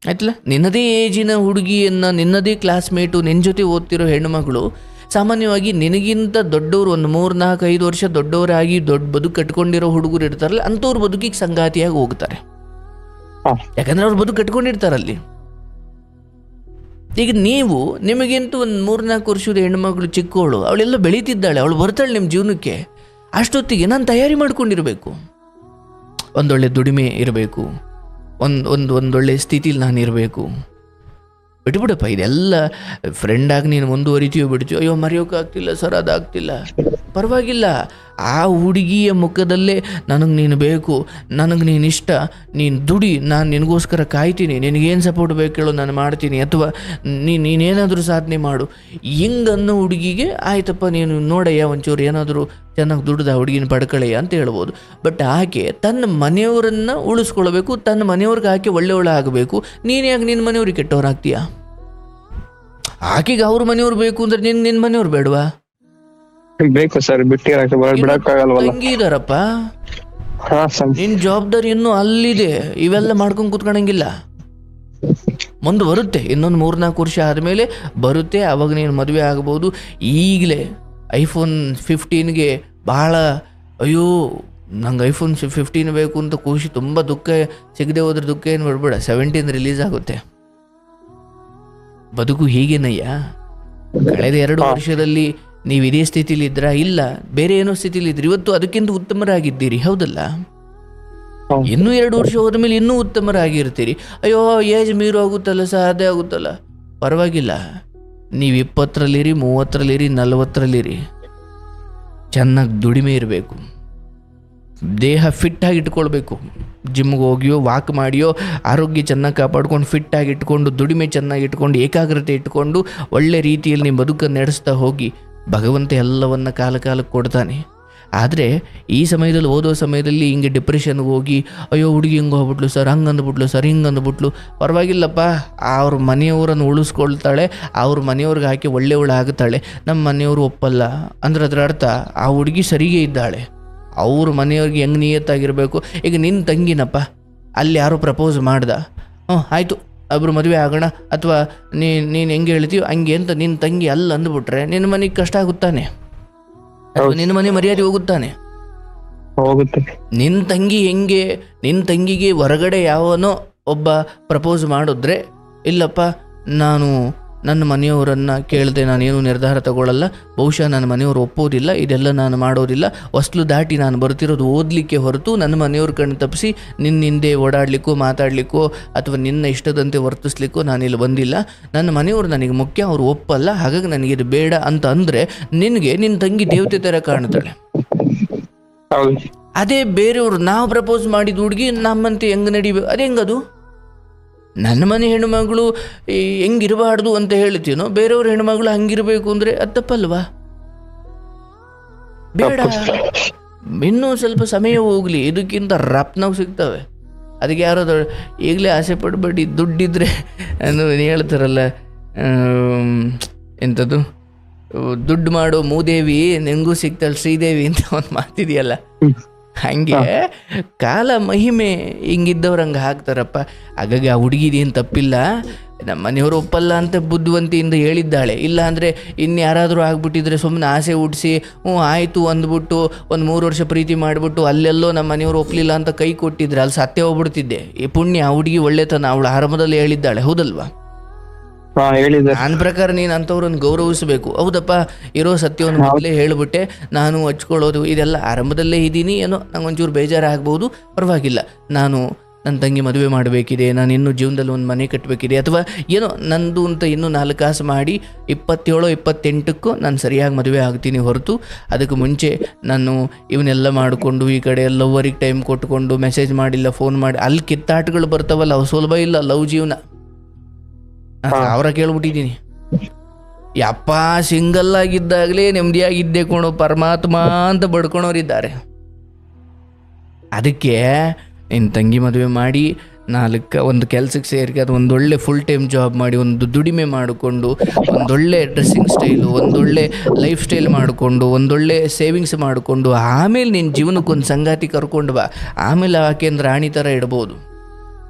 ಆಯ್ತಲ್ಲ? ನಿನ್ನದೇ ಏಜಿನ ಹುಡುಗಿಯನ್ನು, ನಿನ್ನದೇ ಕ್ಲಾಸ್ಮೇಟು, ನಿನ್ನ ಜೊತೆ ಓದ್ತಿರೋ ಹೆಣ್ಣುಮಗಳು ಸಾಮಾನ್ಯವಾಗಿ ನಿನಗಿಂತ ದೊಡ್ಡವರು, ಒಂದು 3, 4, 5 ವರ್ಷ ದೊಡ್ಡವರಾಗಿ ದೊಡ್ಡ ಬದುಕು ಕಟ್ಕೊಂಡಿರೋ ಹುಡುಗರು ಇರ್ತಾರಲ್ಲ, ಅಂಥವ್ರ ಬದುಕಿಗೆ ಸಂಗಾತಿಯಾಗಿ ಹೋಗ್ತಾರೆ. ಯಾಕಂದ್ರೆ ಅವ್ರು ಬದುಕು ಕಟ್ಕೊಂಡಿರ್ತಾರಲ್ಲಿ. ಈಗ ನೀವು ನಿಮಗಿಂತೂ ಒಂದು 3, 4 ವರ್ಷದ ಹೆಣ್ಮಗಳು ಚಿಕ್ಕವಳು, ಅವಳೆಲ್ಲ ಬೆಳೀತಿದ್ದಾಳೆ, ಅವಳು ಬರ್ತಾಳೆ ನಿಮ್ಮ ಜೀವನಕ್ಕೆ. ಅಷ್ಟೊತ್ತಿಗೆ ನಾನು ತಯಾರಿ ಮಾಡ್ಕೊಂಡಿರಬೇಕು, ಒಂದೊಳ್ಳೆ ದುಡಿಮೆ ಇರಬೇಕು, ಒಂದೊಳ್ಳೆ ಸ್ಥಿತಿಲಿ ನಾನು ಇರಬೇಕು. ಬಿಟ್ಬಿಡಪ್ಪ ಇದೆಲ್ಲ. ಫ್ರೆಂಡಾಗಿ ನೀನು ಮುಂದುವರಿತೀಯೋ ಬಿಡ್ತೀಯೋ, ಅಯ್ಯೋ ಮರೆಯೋಕ್ಕಾಗ್ತಿಲ್ಲ ಸರ್, ಅದಾಗ್ತಿಲ್ಲ, ಪರವಾಗಿಲ್ಲ. ಆ ಹುಡುಗಿಯ ಮುಖದಲ್ಲೇ ನನಗೆ ನೀನು ಬೇಕು, ನನಗೆ ನೀನು ಇಷ್ಟ, ನೀನು ದುಡಿ, ನಾನು ನಿನಗೋಸ್ಕರ ಕಾಯ್ತೀನಿ, ನಿನಗೇನು ಸಪೋರ್ಟ್ ಬೇಕು ಹೇಳೋ ನಾನು ಮಾಡ್ತೀನಿ, ಅಥವಾ ನೀನೇನಾದರೂ ಸಾಧನೆ ಮಾಡು, ಹಿಂಗನ್ನೋ ಹುಡುಗಿಗೆ ಆಯ್ತಪ್ಪ ನೀನು ನೋಡಯ್ಯ ಒಂಚೂರು ಏನಾದರೂ ಚೆನ್ನಾಗಿ ದುಡ್ದು ಆ ಹುಡುಗಿನ ಪಡ್ಕೊಳ್ಳಯ್ಯ ಅಂತ ಹೇಳ್ಬೋದು. ಬಟ್ ಆಕೆ ತನ್ನ ಮನೆಯವರನ್ನು ಉಳಿಸ್ಕೊಳ್ಬೇಕು, ತನ್ನ ಮನೆಯವ್ರಿಗೆ ಆಕೆ ಒಳ್ಳೆಯವಳ ಆಗಬೇಕು. ನೀನು ಯಾಕೆ ನಿನ್ನ ಮನೆಯವ್ರಿಗೆ ಕೆಟ್ಟವರಾಗ್ತೀಯಾ? ಆಕೆಗೆ ಅವ್ರ ಮನೆಯವ್ರು ಬೇಕು ಅಂದ್ರೆ ನಿನ್ನ ಮನೆಯವ್ರು ಬೇಡವಾ? ಬೇಕು ಸರ್, ಬಿಡಕ್ಕಾಗಲ್ವಲ್ಲ. ತಂಗಿದಾರಪ್ಪ, ನಿನ್ ಜವಾಬ್ದಾರಿ ಇನ್ನೂ ಅಲ್ಲಿದೆ. ಇವೆಲ್ಲ ಮಾಡ್ಕೊಂಡು ಕೂತ್ಕೊಳಂಗಿಲ್ಲ. ಮುಂದೆ ಬರುತ್ತೆ, ಇನ್ನೊಂದು 3, 4 ವರ್ಷ ಆದಮೇಲೆ ಬರುತ್ತೆ, ಅವಾಗ ನೀನು ಮದುವೆ ಆಗ್ಬೋದು. ಈಗಲೇ iPhone 15ಗೆ ಭಾಳ ಅಯ್ಯೋ ನಂಗೆ iPhone 15 ಬೇಕು ಅಂತ ಖುಷಿ, ತುಂಬ ದುಃಖ, ಸಿಗದೆ ಹೋದ್ರೆ ದುಃಖ ಏನು ಬಿಡ್ಬೇಡ, 17 ರಿಲೀಸ್ ಆಗುತ್ತೆ. ಬದುಕು ಹೀಗೇನಯ್ಯ. ಕಳೆದ 2 ವರ್ಷದಲ್ಲಿ ನೀವು ಇದೇ ಸ್ಥಿತಿಲಿ ಇದ್ರಾ? ಇಲ್ಲ, ಬೇರೆ ಏನೋ ಸ್ಥಿತಿಲಿ ಇದ್ರಿ. ಇವತ್ತು ಅದಕ್ಕಿಂತ ಉತ್ತಮರಾಗಿದ್ದೀರಿ, ಹೌದಲ್ಲ? ಇನ್ನೂ 2 ವರ್ಷ ಹೋದ ಮೇಲೆ ಇನ್ನೂ ಉತ್ತಮರಾಗಿರ್ತೀರಿ. ಅಯ್ಯೋ ಏಜ್ ಮೀರು ಆಗುತ್ತಲ್ಲ ಸರ್, ಅದೇ ಆಗುತ್ತಲ್ಲ, ಪರವಾಗಿಲ್ಲ. ನೀವು 20ರಲ್ಲಿರಿ, 30ರಲ್ಲಿರಿ, 40ರಲ್ಲಿರಿ, ಚೆನ್ನಾಗಿ ದುಡಿಮೆ ಇರಬೇಕು, ದೇಹ ಫಿಟ್ಟಾಗಿ ಇಟ್ಕೊಳ್ಬೇಕು. ಜಿಮ್ಗೆ ಹೋಗಿಯೋ ವಾಕ್ ಮಾಡಿಯೋ ಆರೋಗ್ಯ ಚೆನ್ನಾಗಿ ಕಾಪಾಡ್ಕೊಂಡು ಫಿಟ್ಟಾಗಿ ಇಟ್ಕೊಂಡು ದುಡಿಮೆ ಚೆನ್ನಾಗಿ ಇಟ್ಕೊಂಡು ಏಕಾಗ್ರತೆ ಇಟ್ಕೊಂಡು ಒಳ್ಳೆ ರೀತಿಯಲ್ಲಿ ನಿಮ್ಮ ಬದುಕನ್ನು ನಡೆಸ್ತಾ ಹೋಗಿ. ಭಗವಂತ ಎಲ್ಲವನ್ನು ಕಾಲಕ್ಕೆ ಕೊಡ್ತಾನೆ. ಆದರೆ ಈ ಸಮಯದಲ್ಲಿ, ಓದೋ ಸಮಯದಲ್ಲಿ ಹಿಂಗೆ ಡಿಪ್ರೆಷನ್ಗೆ ಹೋಗಿ ಅಯ್ಯೋ ಹುಡುಗಿ ಹಿಂಗೆ ಹೋಗ್ಬಿಟ್ಲು ಸರ್, ಹಂಗೆ ಅಂದ್ಬಿಟ್ಲು ಸರ್, ಹಿಂಗೆ ಅಂದ್ಬಿಟ್ಲು, ಪರವಾಗಿಲ್ಲಪ್ಪ, ಅವ್ರ ಮನೆಯವರನ್ನು ಉಳಿಸ್ಕೊಳ್ತಾಳೆ, ಅವ್ರ ಮನೆಯವ್ರಿಗೆ ಹಾಕಿ ಒಳ್ಳೆಯವಳು ಆಗುತ್ತಾಳೆ. ನಮ್ಮ ಮನೆಯವರು ಒಪ್ಪಲ್ಲ ಅಂದ್ರೆ ಅದರ ಅರ್ಥ ಆ ಹುಡುಗಿ ಸರಿಗೆ ಇದ್ದಾಳೆ. ಅವ್ರ ಮನೆಯವ್ರಿಗೆ ಹೆಂಗೆ ನಿಯತ್ತಾಗಿರಬೇಕು. ಈಗ ನಿನ್ನ ತಂಗಿನಪ್ಪ, ಅಲ್ಲಿ ಯಾರೋ ಪ್ರಪೋಸ್ ಮಾಡ್ದ, ಆಯಿತು ಒಬ್ಬರು ಮದುವೆ ಆಗೋಣ, ಅಥವಾ ನೀನು ಹೆಂಗೆ ಹೇಳ್ತೀವಿ ಹಂಗೆ ಅಂತ ನಿನ್ನ ತಂಗಿ ಅಲ್ಲ ಅಂದ್ಬಿಟ್ರೆ ನಿನ್ನ ಮನೆಗೆ ಕಷ್ಟ ಆಗುತ್ತಾನೆ, ಅಥವಾ ನಿನ್ನ ಮನೆ ಮರ್ಯಾದೆ ಹೋಗುತ್ತಾನೆ. ನಿನ್ನ ತಂಗಿ ಹೆಂಗೆ, ನಿನ್ನ ತಂಗಿಗೆ ಹೊರಗಡೆ ಯಾವನೋ ಒಬ್ಬ ಪ್ರಪೋಸ್ ಮಾಡಿದ್ರೆ, ಇಲ್ಲಪ್ಪ ನಾನು ನನ್ನ ಮನೆಯವರನ್ನು ಕೇಳದೆ ನಾನೇನು ನಿರ್ಧಾರ ತಗೊಳ್ಳಲ್ಲ, ಬಹುಶಃ ನನ್ನ ಮನೆಯವರು ಒಪ್ಪೋದಿಲ್ಲ, ಇದೆಲ್ಲ ನಾನು ಮಾಡೋದಿಲ್ಲ, ಹೊಸ್ಲು ದಾಟಿ ನಾನು ಬರ್ತಿರೋದು ಓದಲಿಕ್ಕೆ ಹೊರತು ನನ್ನ ಮನೆಯವ್ರ ಕಣ್ಣು ತಪ್ಪಿಸಿ ನಿನ್ನ ಹಿಂದೆ ಓಡಾಡಲಿಕ್ಕೋ ಮಾತಾಡಲಿಕ್ಕೋ ಅಥವಾ ನಿನ್ನ ಇಷ್ಟದಂತೆ ವರ್ತಿಸ್ಲಿಕ್ಕೋ ನಾನಿಲ್ಲಿ ಬಂದಿಲ್ಲ, ನನ್ನ ಮನೆಯವರು ನನಗೆ ಮುಖ್ಯ, ಅವರು ಒಪ್ಪಲ್ಲ, ಹಾಗಾಗಿ ನನಗಿದು ಬೇಡ ಅಂತ ಅಂದರೆ ನಿನಗೆ ನಿನ್ನ ತಂಗಿ ದೇವತೆ ಥರ ಕಾಣ್ತಾಳೆ. ಅದೇ ಬೇರೆಯವರು ನಾವು ಪ್ರಪೋಸ್ ಮಾಡಿದ ಹುಡುಗಿ ನಮ್ಮಂತೆ ಹೆಂಗೆ ನಡಿಬೇಕು, ಅದು ಹೆಂಗದು? ನನ್ನ ಮನೆ ಹೆಣ್ಣುಮಗಳು ಹೆಂಗಿರಬಾರ್ದು ಅಂತ ಹೇಳ್ತೀನೋ, ಬೇರೆಯವ್ರ ಹೆಣ್ಣುಮಗಳು ಹಂಗಿರಬೇಕು ಅಂದರೆ ಅದು ತಪ್ಪಲ್ವಾ? ಬೇಡ, ಇನ್ನೂ ಸ್ವಲ್ಪ ಸಮಯ ಹೋಗಲಿ, ಇದಕ್ಕಿಂತ ರಪ್ನಾವ್ ಸಿಗ್ತವೆ. ಅದಕ್ಕೆ ಯಾರೋ ಈಗಲೇ ಆಸೆ ಪಡಬೇಡಿ, ದುಡ್ಡಿದ್ರೆ ಹೇಳ್ತಾರಲ್ಲ ಎಂಥದ್ದು, ದುಡ್ಡು ಮಾಡೋ ಮೂದೇವಿ ನಿನಗೂ ಸಿಗ್ತಾಳೆ ಶ್ರೀದೇವಿ ಅಂತ ಒಂದು ಮಾತಿದೆಯಲ್ಲ, ಹಂಗೆ ಕಾಲ ಮಹಿಮೆ ಹಿಂಗಿದ್ದವ್ರು ಹಂಗೆ ಹಾಕ್ತಾರಪ್ಪ. ಹಾಗಾಗಿ ಆ ಹುಡುಗಿದೇನು ತಪ್ಪಿಲ್ಲ, ನಮ್ಮ ಮನೆಯವರು ಒಪ್ಪಲ್ಲ ಅಂತ ಬುದ್ಧಿವಂತಿಯಿಂದ ಹೇಳಿದ್ದಾಳೆ. ಇಲ್ಲ ಅಂದರೆ ಇನ್ಯಾರಾದರೂ ಆಗ್ಬಿಟ್ಟಿದ್ರೆ ಸುಮ್ಮನೆ ಆಸೆ ಹುಟ್ಟಿಸಿ ಆಯಿತು ಅಂದ್ಬಿಟ್ಟು ಒಂದು 3 ವರ್ಷ ಪ್ರೀತಿ ಮಾಡಿಬಿಟ್ಟು ಅಲ್ಲೆಲ್ಲೋ ನಮ್ಮ ಮನೆಯವರು ಒಪ್ಪಲಿಲ್ಲ ಅಂತ ಕೈ ಕೊಟ್ಟಿದ್ರೆ ಅಲ್ಲಿ ಸತ್ಯ ಹೋಗ್ಬಿಡ್ತಿದ್ದೆ. ಈ ಪುಣ್ಯ ಆ ಹುಡುಗಿ ಒಳ್ಳೆತನ ಅವಳು ಆರಂಭದಲ್ಲಿ ಹೇಳಿದ್ದಾಳೆ, ಹೌದಲ್ವಾ? ನನ್ನ ಪ್ರಕಾರ ನೀನು ಅಂಥವ್ರನ್ನ ಗೌರವಿಸಬೇಕು. ಹೌದಪ್ಪ, ಇರೋ ಸತ್ಯವನ್ನು ಮೊದಲೇ ಹೇಳಿಬಿಟ್ಟೆ, ನಾನು ಹಚ್ಕೊಳ್ಳೋದು ಇದೆಲ್ಲ ಆರಂಭದಲ್ಲೇ ಇದ್ದೀನಿ, ಏನೋ ನಂಗೆ ಒಂಚೂರು ಬೇಜಾರಾಗ್ಬೋದು, ಪರವಾಗಿಲ್ಲ, ನಾನು ನನ್ನ ತಂಗಿ ಮದುವೆ ಮಾಡಬೇಕಿದೆ, ನಾನು ಇನ್ನೂ ಜೀವನದಲ್ಲಿ ಒಂದು ಮನೆ ಕಟ್ಟಬೇಕಿದೆ, ಅಥವಾ ಏನೋ ನಂದು ಅಂತ ಇನ್ನೂ 4 ಕಾಸು ಮಾಡಿ 27 28ಕ್ಕೂ ನಾನು ಸರಿಯಾಗಿ ಮದುವೆ ಆಗ್ತೀನಿ. ಹೊರತು ಅದಕ್ಕೆ ಮುಂಚೆ ನಾನು ಇವನ್ನೆಲ್ಲ ಮಾಡಿಕೊಂಡು ಈ ಕಡೆ ಲವ್ವರಿಗೆ ಟೈಮ್ ಕೊಟ್ಕೊಂಡು ಮೆಸೇಜ್ ಮಾಡಿಲ್ಲ, ಫೋನ್ ಮಾಡಿ, ಅಲ್ಲಿ ಕಿತ್ತಾಟಗಳು ಬರ್ತಾವಲ್ಲ, ಅವು ಸುಲಭ ಇಲ್ಲ ಲವ್ ಜೀವನ. ಅವರ ಕೇಳ್ಬಿಟ್ಟಿದ್ದೀನಿ, ಯಪ್ಪ ಸಿಂಗಲ್ ಆಗಿದ್ದಾಗಲೇ ನೆಮ್ಮದಿಯಾಗಿದ್ದೆ ಕೊಣೋ ಪರಮಾತ್ಮ ಅಂತ ಬಡ್ಕೊಳೋರಿದ್ದಾರೆ. ಅದಕ್ಕೆ ನಿನ್ನ ತಂಗಿ ಮದುವೆ ಮಾಡಿ ಒಂದು ಕೆಲಸಕ್ಕೆ ಸೇರಿ ಅದು ಒಂದೊಳ್ಳೆ ಫುಲ್ ಟೈಮ್ ಜಾಬ್ ಮಾಡಿ ಒಂದು ದುಡಿಮೆ ಮಾಡಿಕೊಂಡು ಒಂದೊಳ್ಳೆ ಡ್ರೆಸ್ಸಿಂಗ್ ಸ್ಟೈಲು, ಒಂದೊಳ್ಳೆ ಲೈಫ್ ಸ್ಟೈಲ್ ಮಾಡಿಕೊಂಡು ಒಂದೊಳ್ಳೆ ಸೇವಿಂಗ್ಸ್ ಮಾಡಿಕೊಂಡು ಆಮೇಲೆ ನಿನ್ನ ಜೀವನಕ್ಕೊಂದು ಸಂಗಾತಿ ಕರ್ಕೊಂಡು ಬಾ. ಆಮೇಲೆ ಆಕೆಂದ್ರೆ ರಾಣಿ ಥರ ಇಡ್ಬೋದು.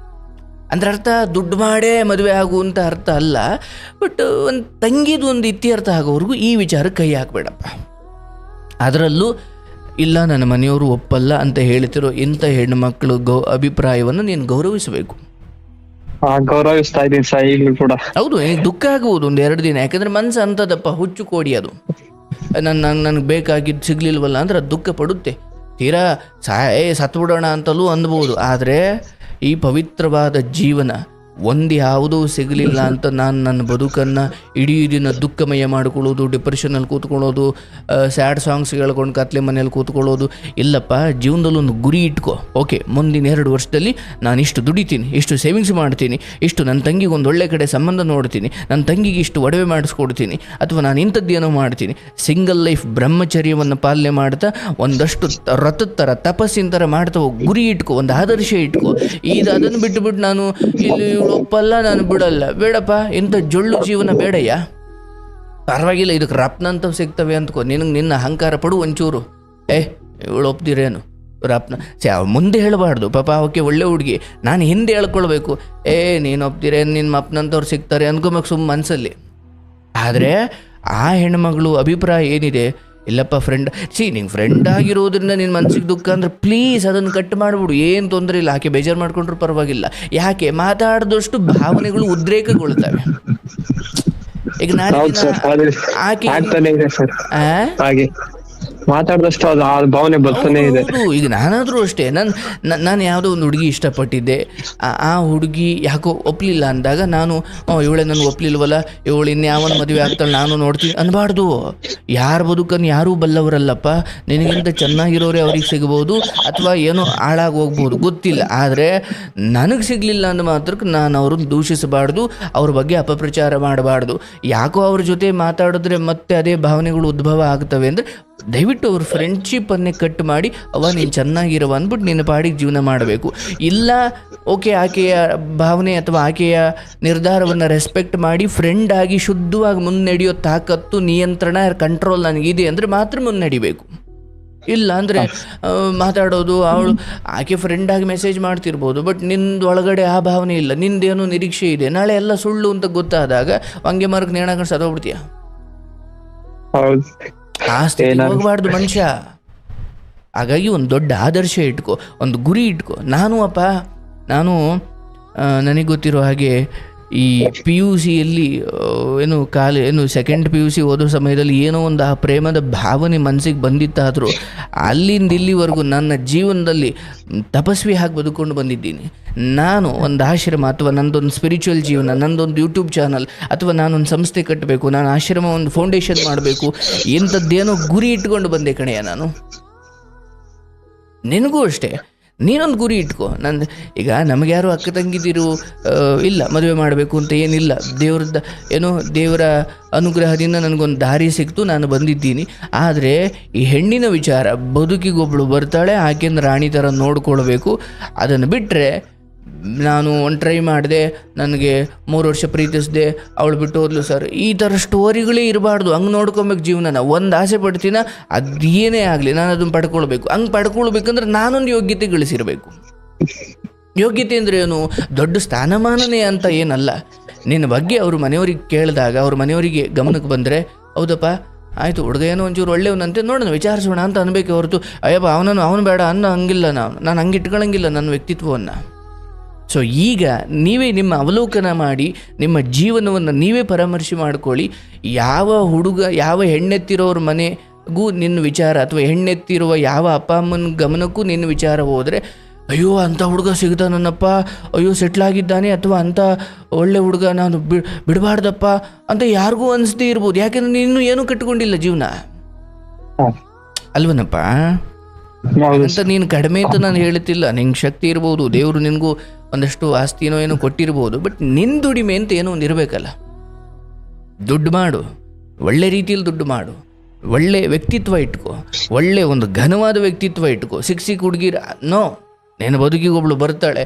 ಅಂದ್ರೆ ಅರ್ಥ ದುಡ್ಡು ಮಾಡೇ ಮದುವೆ ಆಗು ಅಂತ ಅರ್ಥ ಅಲ್ಲ, ಬಟ್ ಒಂದು ತಂಗಿದು ಒಂದು ಇತ್ಯರ್ಥ ಆಗೋವರೆಗೂ ಈ ವಿಚಾರಕ್ಕೆ ಕೈ ಹಾಕಬೇಡಪ್ಪ. ಅದರಲ್ಲೂ ಇಲ್ಲ ನನ್ನ ಮನೆಯವರು ಒಪ್ಪಲ್ಲ ಅಂತ ಹೇಳ್ತಿರೋ ಇಂಥ ಹೆಣ್ಣು ಮಕ್ಕಳು ಅಭಿಪ್ರಾಯವನ್ನು ನೀನು ಗೌರವಿಸಬೇಕು. ಗೌರವಿಸ್ತಾ ಇದ್ದೀನಿ ಸರ್ ಈಗಲೂ ಕೂಡ. ಹೌದು, ದುಃಖ ಆಗ್ಬೋದು 1-2 ದಿನ, ಯಾಕಂದ್ರೆ ಮನ್ಸು ಅಂತದಪ್ಪ, ಹುಚ್ಚು ಕೋಡಿ ಅದು. ನನಗೆ ಬೇಕಾಗಿದ್ದು ಸಿಗ್ಲಿಲ್ವಲ್ಲ ಅಂದ್ರೆ ಅದು ದುಃಖ ಪಡುತ್ತೆ. ತೀರಾ ಸತ್ಬಿಡೋಣ ಅಂತಲೂ ಅಂದ್ಬೋದು. ಆದರೆ ಈ ಪವಿತ್ರವಾದ ಜೀವನ ಯಾವುದೂ ಸಿಗಲಿಲ್ಲ ಅಂತ ನಾನು ನನ್ನ ಬದುಕನ್ನು ಇಡೀ ದಿನ ದುಃಖಮಯ ಮಾಡ್ಕೊಳ್ಳೋದು, ಡಿಪ್ರೆಷನಲ್ಲಿ ಕೂತ್ಕೊಳ್ಳೋದು, ಸ್ಯಾಡ್ ಸಾಂಗ್ಸ್ ಹೇಳ್ಕೊಂಡು ಕತ್ಲೆ ಮನೇಲಿ ಕೂತ್ಕೊಳ್ಳೋದು ಇಲ್ಲಪ್ಪ. ಜೀವನದಲ್ಲಿ ಒಂದು ಗುರಿ ಇಟ್ಕೋ. ಓಕೆ, ಮುಂದಿನ 2 ವರ್ಷದಲ್ಲಿ ನಾನು ಇಷ್ಟು ದುಡಿತೀನಿ, ಇಷ್ಟು ಸೇವಿಂಗ್ಸ್ ಮಾಡ್ತೀನಿ, ಇಷ್ಟು ನನ್ನ ತಂಗಿಗೆ ಒಂದು ಒಳ್ಳೆ ಕಡೆ ಸಂಬಂಧ ನೋಡ್ತೀನಿ, ನನ್ನ ತಂಗಿಗೆ ಇಷ್ಟು ಒಡವೆ ಮಾಡಿಸ್ಕೊಡ್ತೀನಿ, ಅಥವಾ ನಾನು ಇಂಥದ್ದೇನೋ ಮಾಡ್ತೀನಿ. ಸಿಂಗಲ್ ಲೈಫ್ ಬ್ರಹ್ಮಚರ್ಯವನ್ನು ಪಾಲನೆ ಮಾಡ್ತಾ ಒಂದಷ್ಟು ರಥದ ಥರ ತಪಸ್ಸಿನ ಥರ ಮಾಡ್ತಾ ಗುರಿ ಇಟ್ಕೋ, ಒಂದು ಆದರ್ಶ ಇಟ್ಕೋ. ಅದನ್ನು ಬಿಟ್ಟು ನಾನು ಇಲ್ಲಿ ಒಪ್ಪಲ್ಲ, ನಾನು ಬಿಡಲ್ಲ, ಬೇಡಪ್ಪ, ಇಂಥ ಜೊಳ್ಳು ಜೀವನ ಬೇಡಯ್ಯ. ಪರವಾಗಿಲ್ಲ, ಇದಕ್ಕೆ ರಪ್ನಂತ ಸಿಗ್ತವೆ ಅಂದ್ಕೋ. ನಿನ್ನ ಅಹಂಕಾರ ಪಡು ಒಂಚೂರು. ಇವಳು ಒಪ್ದಿರೇನು ರಪ್ನ ಮುಂದೆ ಹೇಳಬಾರ್ದು. ಪಾಪ ಅವಕ್ಕೆ ಒಳ್ಳೆ ಹುಡುಗಿ, ನಾನು ಹಿಂದೆ ಹೇಳ್ಕೊಳ್ಬೇಕು, ನೀನು ಒಪ್ದಿರೇ ನಿನ್ನ ಅಪ್ಪನಂಥವ್ರು ಸಿಗ್ತಾರೆ ಅನ್ಕೋಬೇಕು ಸುಮ್ಮ ಮನಸ್ಸಲ್ಲಿ. ಆದರೆ ಆ ಹೆಣ್ಮಗಳು ಅಭಿಪ್ರಾಯ ಏನಿದೆ, ಇಲ್ಲಪ್ಪ ಫ್ರೆಂಡ್, ನಿಂಗೆ ಫ್ರೆಂಡ್ ಆಗಿರೋದ್ರಿಂದ ನಿನ್ನ ಮನಸ್ಸಿಗೆ ದುಃಖ ಅಂದರೆ ಪ್ಲೀಸ್ ಅದನ್ನು ಕಟ್ ಮಾಡಿಬಿಡು, ಏನು ತೊಂದರೆ ಇಲ್ಲ. ಆಕೆ ಬೇಜಾರು ಮಾಡ್ಕೊಂಡ್ರು ಪರವಾಗಿಲ್ಲ. ಯಾಕೆ ಮಾತಾಡಿದಷ್ಟು ಭಾವನೆಗಳು ಉದ್ರೇಕಗೊಳ್ತವೆ. ಈಗ ಆಕೆ ಮಾತಾಡಿದಷ್ಟು ಅದು ಆ ಭಾವನೆ ಬರ್ತಾನೆ ಇದೆ. ಈಗ ನಾನಾದರೂ ಅಷ್ಟೇ, ನಾನು ಯಾವುದೋ ಒಂದು ಹುಡುಗಿ ಇಷ್ಟಪಟ್ಟಿದ್ದೆ, ಆ ಹುಡುಗಿ ಯಾಕೋ ಒಪ್ಪಲಿಲ್ಲ ಅಂದಾಗ ನಾನು ಇವಳೆ ನನಗೆ ಒಪ್ಪಲಿಲ್ವಲ್ಲ, ಇವಳು ಇನ್ಯಾವನ ಮದುವೆ ಆಗ್ತಾಳೆ ನಾನು ನೋಡ್ತೀನಿ ಅನ್ಬಾರ್ದು. ಯಾರ ಬದುಕನ್ನು ಯಾರೂ ಬಲ್ಲವರಲ್ಲಪ್ಪ. ನಿನಗಿಂತ ಚೆನ್ನಾಗಿರೋರೆ ಅವ್ರಿಗೆ ಸಿಗ್ಬೋದು, ಅಥವಾ ಏನೋ ಹಾಳಾಗಿ ಹೋಗ್ಬೋದು, ಗೊತ್ತಿಲ್ಲ. ಆದರೆ ನನಗೆ ಸಿಗಲಿಲ್ಲ ಅಂದ ಮಾತ್ರಕ್ಕೆ ನಾನು ಅವ್ರನ್ನ ದೂಷಿಸಬಾರ್ದು, ಅವ್ರ ಬಗ್ಗೆ ಅಪಪ್ರಚಾರ ಮಾಡಬಾರ್ದು. ಯಾಕೋ ಅವ್ರ ಜೊತೆ ಮಾತಾಡಿದ್ರೆ ಮತ್ತೆ ಅದೇ ಭಾವನೆಗಳು ಉದ್ಭವ ಆಗ್ತವೆ ಅಂದರೆ ದಯವಿಟ್ಟು ಅವ್ರ ಫ್ರೆಂಡ್ಶಿಪ್ಪನ್ನೇ ಕಟ್ ಮಾಡಿ ನೀನು ಚೆನ್ನಾಗಿರುವ ಅಂದ್ಬಿಟ್ಟು ನಿನ್ನ ಪಾಡಿಗೆ ಜೀವನ ಮಾಡಬೇಕು. ಇಲ್ಲ ಓಕೆ, ಆಕೆಯ ಭಾವನೆ ಅಥವಾ ಆಕೆಯ ನಿರ್ಧಾರವನ್ನು ರೆಸ್ಪೆಕ್ಟ್ ಮಾಡಿ ಫ್ರೆಂಡ್ ಆಗಿ ಶುದ್ಧವಾಗಿ ಮುನ್ನಡೆಯೋ ತಾಕತ್ತು, ನಿಯಂತ್ರಣ, ಕಂಟ್ರೋಲ್ ನನಗಿದೆ ಅಂದರೆ ಮಾತ್ರ ಮುನ್ನಡಿಬೇಕು. ಇಲ್ಲ ಅಂದರೆ ಮಾತಾಡೋದು, ಆಕೆ ಫ್ರೆಂಡಾಗಿ ಮೆಸೇಜ್ ಮಾಡ್ತಿರ್ಬೋದು, ಬಟ್ ನಿಂದು ಒಳಗಡೆ ಆ ಭಾವನೆ ಇಲ್ಲ, ನಿಂದೇನೋ ನಿರೀಕ್ಷೆ ಇದೆ, ನಾಳೆ ಎಲ್ಲ ಸುಳ್ಳು ಅಂತ ಗೊತ್ತಾದಾಗ ಹಂಗೆ ಮಾರ್ಕ್ ನೇಣಾಕೊಂಡು ಸತ್ತೋಗ್ಬಿಡ್ತೀಯ. ಆ ಸ್ಥಿತಿ ಹೋಗಬಾರ್ದು ಮನುಷ್ಯ. ಹಾಗಾಗಿ ಒಂದು ದೊಡ್ಡ ಆದರ್ಶ ಇಟ್ಕೋ, ಒಂದು ಗುರಿ ಇಟ್ಕೋ. ನಾನು ನನಗೆ ಗೊತ್ತಿರೋ ಹಾಗೆ ಈ PUCಯಲ್ಲಿ ಸೆಕೆಂಡ್ PUC ಓದೋ ಸಮಯದಲ್ಲಿ ಏನೋ ಒಂದು ಆ ಪ್ರೇಮದ ಭಾವನೆ ಮನಸ್ಸಿಗೆ ಬಂದಿತ್ತಾದರೂ ಅಲ್ಲಿಂದ ಇಲ್ಲಿವರೆಗೂ ನನ್ನ ಜೀವನದಲ್ಲಿ ತಪಸ್ವಿ ಆಗಿ ಬದುಕೊಂಡು ಬಂದಿದ್ದೀನಿ. ನಾನು ಒಂದು ಆಶ್ರಮ ಅಥವಾ ನಂದೊಂದು ಸ್ಪಿರಿಚುವಲ್ ಜೀವನ, ನಂದೊಂದು ಯೂಟ್ಯೂಬ್ ಚಾನಲ್, ಅಥವಾ ನಾನೊಂದು ಸಂಸ್ಥೆ ಕಟ್ಟಬೇಕು, ನಾನು ಆಶ್ರಮ ಒಂದು ಫೌಂಡೇಶನ್ ಮಾಡಬೇಕು, ಇಂಥದ್ದೇನೋ ಗುರಿ ಇಟ್ಕೊಂಡು ಬಂದೆ ಕಣೆಯ ನಾನು. ನಿನಗೂ ಅಷ್ಟೇ, ನೀನೊಂದು ಗುರಿ ಇಟ್ಕೋ. ಈಗ ನಮಗೆ ಯಾರು ಅಕ್ಕ ತಂಗಿದಿರು ಇಲ್ಲ, ಮದುವೆ ಮಾಡಬೇಕು ಅಂತ ಏನಿಲ್ಲ. ದೇವರ ಅನುಗ್ರಹದಿಂದ ನನಗೊಂದು ದಾರಿ ಸಿಕ್ತು, ನಾನು ಬಂದಿದ್ದೀನಿ. ಆದರೆ ಈ ಹೆಣ್ಣಿನ ವಿಚಾರ, ಬದುಕಿಗೊಬ್ಬಳು ಬರ್ತಾಳೆ, ಆಕೆಯನ್ನು ರಾಣಿ ಥರ ನೋಡ್ಕೊಳ್ಬೇಕು. ಅದನ್ನು ಬಿಟ್ಟರೆ ನಾನು ಒಂದು ಟ್ರೈ ಮಾಡಿದೆ, ನನಗೆ 3 ವರ್ಷ ಪ್ರೀತಿಸಿದೆ, ಅವಳು ಬಿಟ್ಟು ಹೋದ್ಲು ಸರ್. ಈ ಥರ ಸ್ಟೋರಿಗಳೇ ಇರಬಾರ್ದು. ಹಂಗೆ ನೋಡ್ಕೊಬೇಕು ಜೀವನನ. ಒಂದು ಆಸೆ ಪಡ್ತೀನ, ಅದೇನೇ ಆಗಲಿ ನಾನು ಅದನ್ನು ಪಡ್ಕೊಳ್ಬೇಕು. ಹಂಗೆ ಪಡ್ಕೊಳ್ಬೇಕಂದ್ರೆ ನಾನೊಂದು ಯೋಗ್ಯತೆ ಗಳಿಸಿರಬೇಕು. ಯೋಗ್ಯತೆ ಅಂದರೆ ಏನು? ದೊಡ್ಡ ಸ್ಥಾನಮಾನನೇ ಅಂತ ಏನಲ್ಲ. ನಿನ್ನ ಬಗ್ಗೆ ಅವ್ರ ಮನೆಯವ್ರಿಗೆ ಕೇಳಿದಾಗ ಅವ್ರ ಮನೆಯವರಿಗೆ ಗಮನಕ್ಕೆ ಬಂದರೆ, ಹೌದಪ್ಪ ಆಯಿತು ಹುಡುಗ ಏನೋ ಒಂಚೂರು ಒಳ್ಳೆಯವನಂತೆ, ನೋಡೋಣ ವಿಚಾರಿಸೋಣ ಅಂತ ಅನ್ಬೇಕು ಹೊರತು ಅಯ್ಯಪ್ಪ ಅವನು ಬೇಡ ಹಂಗಿಲ್ಲ, ನಾನು ಹಂಗೆ ಇಟ್ಕೊಳ್ಳಂಗಿಲ್ಲ ನನ್ನ ವ್ಯಕ್ತಿತ್ವವನ್ನು. ಸೊ ಈಗ ನೀವೇ ನಿಮ್ಮ ಅವಲೋಕನ ಮಾಡಿ ನಿಮ್ಮ ಜೀವನವನ್ನು ನೀವೇ ಪರಾಮರ್ಶೆ ಮಾಡ್ಕೊಳ್ಳಿ. ಯಾವ ಹುಡುಗ, ಯಾವ ಹೆಣ್ಣೆತ್ತಿರೋರ ಮನೆಗೂ ನಿನ್ನ ವಿಚಾರ, ಅಥವಾ ಹೆಣ್ಣೆತ್ತಿರುವ ಯಾವ ಅಪ್ಪ ಅಮ್ಮನ ಗಮನಕ್ಕೂ ನಿನ್ನ ವಿಚಾರ ಹೋದರೆ, ಅಯ್ಯೋ ಅಂಥ ಹುಡುಗ ಸಿಗ್ತಾನನ್ನಪ್ಪ, ಅಯ್ಯೋ ಸೆಟ್ಲಾಗಿದ್ದಾನೆ, ಅಥವಾ ಅಂಥ ಒಳ್ಳೆ ಹುಡುಗ ನಾನು ಬಿಡಬಾರ್ದಪ್ಪ ಅಂತ ಯಾರಿಗೂ ಅನಿಸ್ದೇ ಇರ್ಬೋದು. ಯಾಕೆಂದ್ರೆ ನೀನು ಏನೂ ಕಟ್ಕೊಂಡಿಲ್ಲ ಜೀವನ, ಅಲ್ವನಪ್ಪ? ಅಂತ ನೀನು ಕಡಿಮೆ ಅಂತ ನಾನು ಹೇಳ್ತಿಲ್ಲ. ನಿಂಗೆ ಶಕ್ತಿ ಇರ್ಬೋದು, ದೇವರು ನಿನಗೂ ಒಂದಷ್ಟು ಆಸ್ತಿನೋ ಏನೋ ಕೊಟ್ಟಿರ್ಬೋದು, ಬಟ್ ನಿನ್ನ ದುಡಿಮೆ ಅಂತ ಏನೋ ಒಂದು ಇರಬೇಕಲ್ಲ. ದುಡ್ಡು ಮಾಡು, ಒಳ್ಳೆ ರೀತಿಯಲ್ಲಿ ದುಡ್ಡು ಮಾಡು, ಒಳ್ಳೆ ವ್ಯಕ್ತಿತ್ವ ಇಟ್ಕೋ, ಒಳ್ಳೆ ಒಂದು ಘನವಾದ ವ್ಯಕ್ತಿತ್ವ ಇಟ್ಕೋ. ಸಿಕ್ಕ ಹುಡುಗಿರ ನೋ, ನಿನ್ನ ಬದುಕಿಗೆ ಒಬ್ಳು ಬರ್ತಾಳೆ,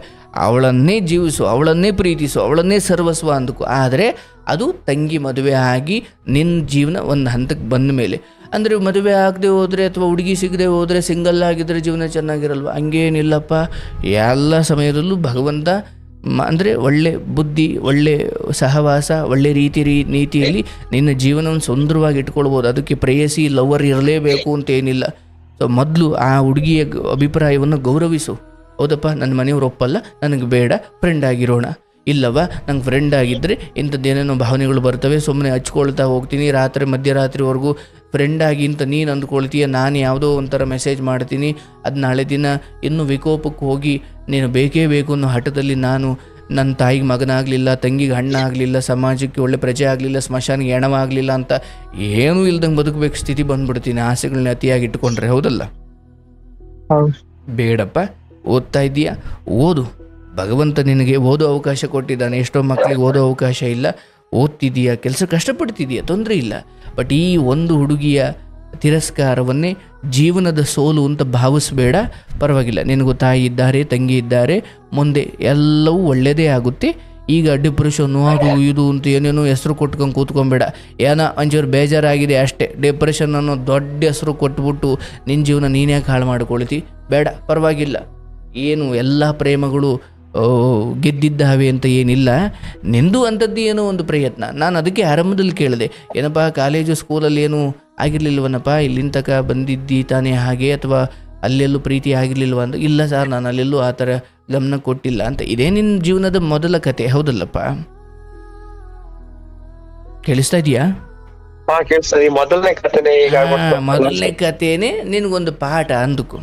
ಅವಳನ್ನೇ ಜೀವಿಸು, ಅವಳನ್ನೇ ಪ್ರೀತಿಸು, ಅವಳನ್ನೇ ಸರ್ವಸ್ವ ಅಂದ್ಕೋ. ಆದರೆ ಅದು ತಂಗಿ ಮದುವೆ ಆಗಿ ನಿನ್ನ ಜೀವನ ಒಂದು ಹಂತಕ್ಕೆ ಬಂದ ಮೇಲೆ. ಅಂದರೆ ಮದುವೆ ಆಗದೆ ಹೋದರೆ ಅಥವಾ ಹುಡುಗಿ ಸಿಗದೆ ಹೋದರೆ, ಸಿಂಗಲ್ ಆಗಿದ್ದರೆ ಜೀವನ ಚೆನ್ನಾಗಿರಲ್ವ? ಹಂಗೇನಿಲ್ಲಪ್ಪ. ಎಲ್ಲ ಸಮಯದಲ್ಲೂ ಭಗವಂತ ಅಂದರೆ ಒಳ್ಳೆ ಬುದ್ಧಿ, ಒಳ್ಳೆ ಸಹವಾಸ, ಒಳ್ಳೆ ನೀತಿಯಲ್ಲಿ ನಿನ್ನ ಜೀವನವನ್ನು ಸುಂದರವಾಗಿ ಇಟ್ಕೊಳ್ಬೋದು. ಅದಕ್ಕೆ ಪ್ರೇಯಸಿ ಲವರ್ ಇರಲೇಬೇಕು ಅಂತೇನಿಲ್ಲ. ಸೊ ಮೊದಲು ಆ ಹುಡುಗಿಯ ಅಭಿಪ್ರಾಯವನ್ನು ಗೌರವಿಸು. ಹೌದಪ್ಪ ನನ್ನ ಮನೆಯವ್ರು ಒಪ್ಪಲ್ಲ, ನನಗೆ ಬೇಡ, ಫ್ರೆಂಡ್ ಆಗಿರೋಣ. ಇಲ್ಲವ ನಂಗೆ ಫ್ರೆಂಡ್ ಆಗಿದ್ದರೆ ಇಂಥದ್ದೇನೇನೋ ಭಾವನೆಗಳು ಬರ್ತವೆ, ಸುಮ್ಮನೆ ಹಚ್ಕೊಳ್ತಾ ಹೋಗ್ತೀನಿ ಮಧ್ಯರಾತ್ರಿವರೆಗೂ. ಫ್ರೆಂಡ್ ಆಗಿ ಅಂತ ನೀನು ಅಂದ್ಕೊಳ್ತೀಯ, ನಾನು ಯಾವುದೋ ಒಂಥರ ಮೆಸೇಜ್ ಮಾಡ್ತೀನಿ, ಅದು ನಾಳೆ ದಿನ ಇನ್ನೂ ವಿಕೋಪಕ್ಕೆ ಹೋಗಿ ನೀನು ಬೇಕೇ ಬೇಕು ಅನ್ನೋ ಹಠದಲ್ಲಿ ನಾನು ನನ್ನ ತಾಯಿಗೆ ಮಗನಾಗಲಿಲ್ಲ, ತಂಗಿಗೆ ಹಣ್ಣಾಗಲಿಲ್ಲ, ಸಮಾಜಕ್ಕೆ ಒಳ್ಳೆ ಪ್ರಜೆ ಆಗಲಿಲ್ಲ, ಸ್ಮಶಾನಿಗೆ ಹೆಣವಾಗಲಿಲ್ಲ ಅಂತ ಏನೂ ಇಲ್ದಂಗೆ ಬದುಕಬೇಕು ಸ್ಥಿತಿ ಬಂದ್ಬಿಡ್ತೀನಿ ಆಸೆಗಳನ್ನ ಅತಿಯಾಗಿ ಇಟ್ಕೊಂಡ್ರೆ. ಹೌದಲ್ಲ? ಬೇಡಪ್ಪ. ಓದ್ತಾ ಇದೀಯಾ, ಓದು. ಭಗವಂತ ನಿನಗೆ ಓದೋ ಅವಕಾಶ ಕೊಟ್ಟಿದ್ದಾನೆ. ಎಷ್ಟೋ ಮಕ್ಕಳಿಗೆ ಓದೋ ಅವಕಾಶ ಇಲ್ಲ. ಓದ್ತಿದೀಯಾ, ಕೆಲಸ ಕಷ್ಟಪಡ್ತಿದೀಯಾ, ತೊಂದರೆ ಇಲ್ಲ. ಬಟ್ ಈ ಒಂದು ಹುಡುಗಿಯ ತಿರಸ್ಕಾರವನ್ನೇ ಜೀವನದ ಸೋಲು ಅಂತ ಭಾವಿಸಬೇಡ. ಪರವಾಗಿಲ್ಲ, ನಿನಗೂ ತಾಯಿ ಇದ್ದಾರೆ, ತಂಗಿ ಇದ್ದಾರೆ, ಮುಂದೆ ಎಲ್ಲವೂ ಒಳ್ಳೆಯದೇ ಆಗುತ್ತೆ. ಈಗ ಡಿಪ್ರೆಷನ್ನು ಅದು ಇದು ಅಂತ ಏನೇನೋ ಹೆಸರು ಕೊಟ್ಕೊಂಡು ಕೂತ್ಕೊಂಬೇಡ. ಏನೋ ಒಂಚೂರು ಬೇಜಾರಾಗಿದೆ ಅಷ್ಟೇ, ಡಿಪ್ರೆಷನ್ ಅನ್ನೋ ದೊಡ್ಡ ಹೆಸರು ಕೊಟ್ಬಿಟ್ಟು ನಿನ್ನ ಜೀವನ ನೀನ್ಯಾಕೆ ಹಾಳು ಮಾಡ್ಕೊಳ್ತಿ? ಬೇಡ, ಪರವಾಗಿಲ್ಲ. ಏನು ಎಲ್ಲ ಪ್ರೇಮಗಳು ಗೆದ್ದಿದ್ದಾವೆ ಅಂತ ಏನಿಲ್ಲ. ನಿಂದು ಅಂಥದ್ದು ಏನೋ ಒಂದು ಪ್ರಯತ್ನ. ನಾನು ಅದಕ್ಕೆ ಆರಂಭದಲ್ಲಿ ಕೇಳಿದೆ, ಏನಪ್ಪ ಕಾಲೇಜು ಸ್ಕೂಲಲ್ಲಿ ಏನೂ ಆಗಿರಲಿಲ್ವನಪ್ಪ, ಇಲ್ಲಿನ ತನಕ ಬಂದಿದ್ದಿ ತಾನೇ ಹಾಗೆ, ಅಥವಾ ಅಲ್ಲೆಲ್ಲೂ ಪ್ರೀತಿ ಆಗಿರಲಿಲ್ವ ಅಂತ. ಇಲ್ಲ ಸರ್, ನಾನು ಅಲ್ಲೆಲ್ಲೂ ಆ ಥರ ಗಮನ ಕೊಟ್ಟಿಲ್ಲ ಅಂತ. ಇದೇ ನಿನ್ನ ಜೀವನದ ಮೊದಲ ಕತೆ, ಹೌದಲ್ಲಪ್ಪ? ಕೇಳಿಸ್ತಾ ಇದೆಯಾ? ಮೊದಲನೇ ಕಥೆನೇ ನಿನಗೊಂದು ಪಾಠ ಅಂದುಕೊ.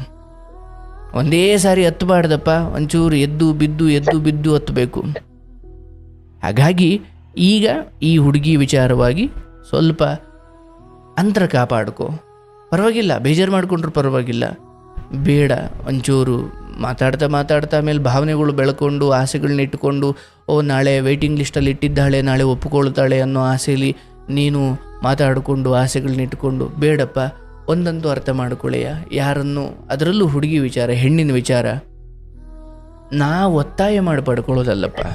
ಒಂದೇ ಸಾರಿ ಹತ್ತಬಾರ್ದಪ್ಪ, ಒಂಚೂರು ಎದ್ದು ಬಿದ್ದು ಹತ್ತಬೇಕು. ಹಾಗಾಗಿ ಈಗ ಈ ಹುಡುಗಿ ವಿಚಾರವಾಗಿ ಸ್ವಲ್ಪ ಅಂತರ ಕಾಪಾಡ್ಕೊ. ಪರವಾಗಿಲ್ಲ, ಬೇಜಾರು ಮಾಡಿಕೊಂಡ್ರು ಪರವಾಗಿಲ್ಲ, ಬೇಡ. ಒಂಚೂರು ಮಾತಾಡ್ತಾ ಆಮೇಲೆ ಭಾವನೆಗಳು ಬೆಳ್ಕೊಂಡು ಆಸೆಗಳನ್ನ ಇಟ್ಕೊಂಡು, ನಾಳೆ ವೆಯ್ಟಿಂಗ್ ಲಿಸ್ಟಲ್ಲಿ ಇಟ್ಟಿದ್ದಾಳೆ, ನಾಳೆ ಒಪ್ಪಿಕೊಳ್ತಾಳೆ ಅನ್ನೋ ಆಸೆಯಲ್ಲಿ ನೀನು ಮಾತಾಡಿಕೊಂಡು ಆಸೆಗಳನ್ನ ಇಟ್ಕೊಂಡು, ಬೇಡಪ್ಪ. ಒಂದಂತೂ ಅರ್ಥ ಮಾಡ್ಕೊಳ್ಳೆಯ, ಯಾರನ್ನು, ಅದರಲ್ಲೂ ಹುಡುಗಿ ವಿಚಾರ, ಹೆಣ್ಣಿನ ವಿಚಾರ ನಾವು ಒತ್ತಾಯ ಮಾಡಿ ಪಡ್ಕೊಳ್ಳೋದಲ್ಲಪ್ಪ,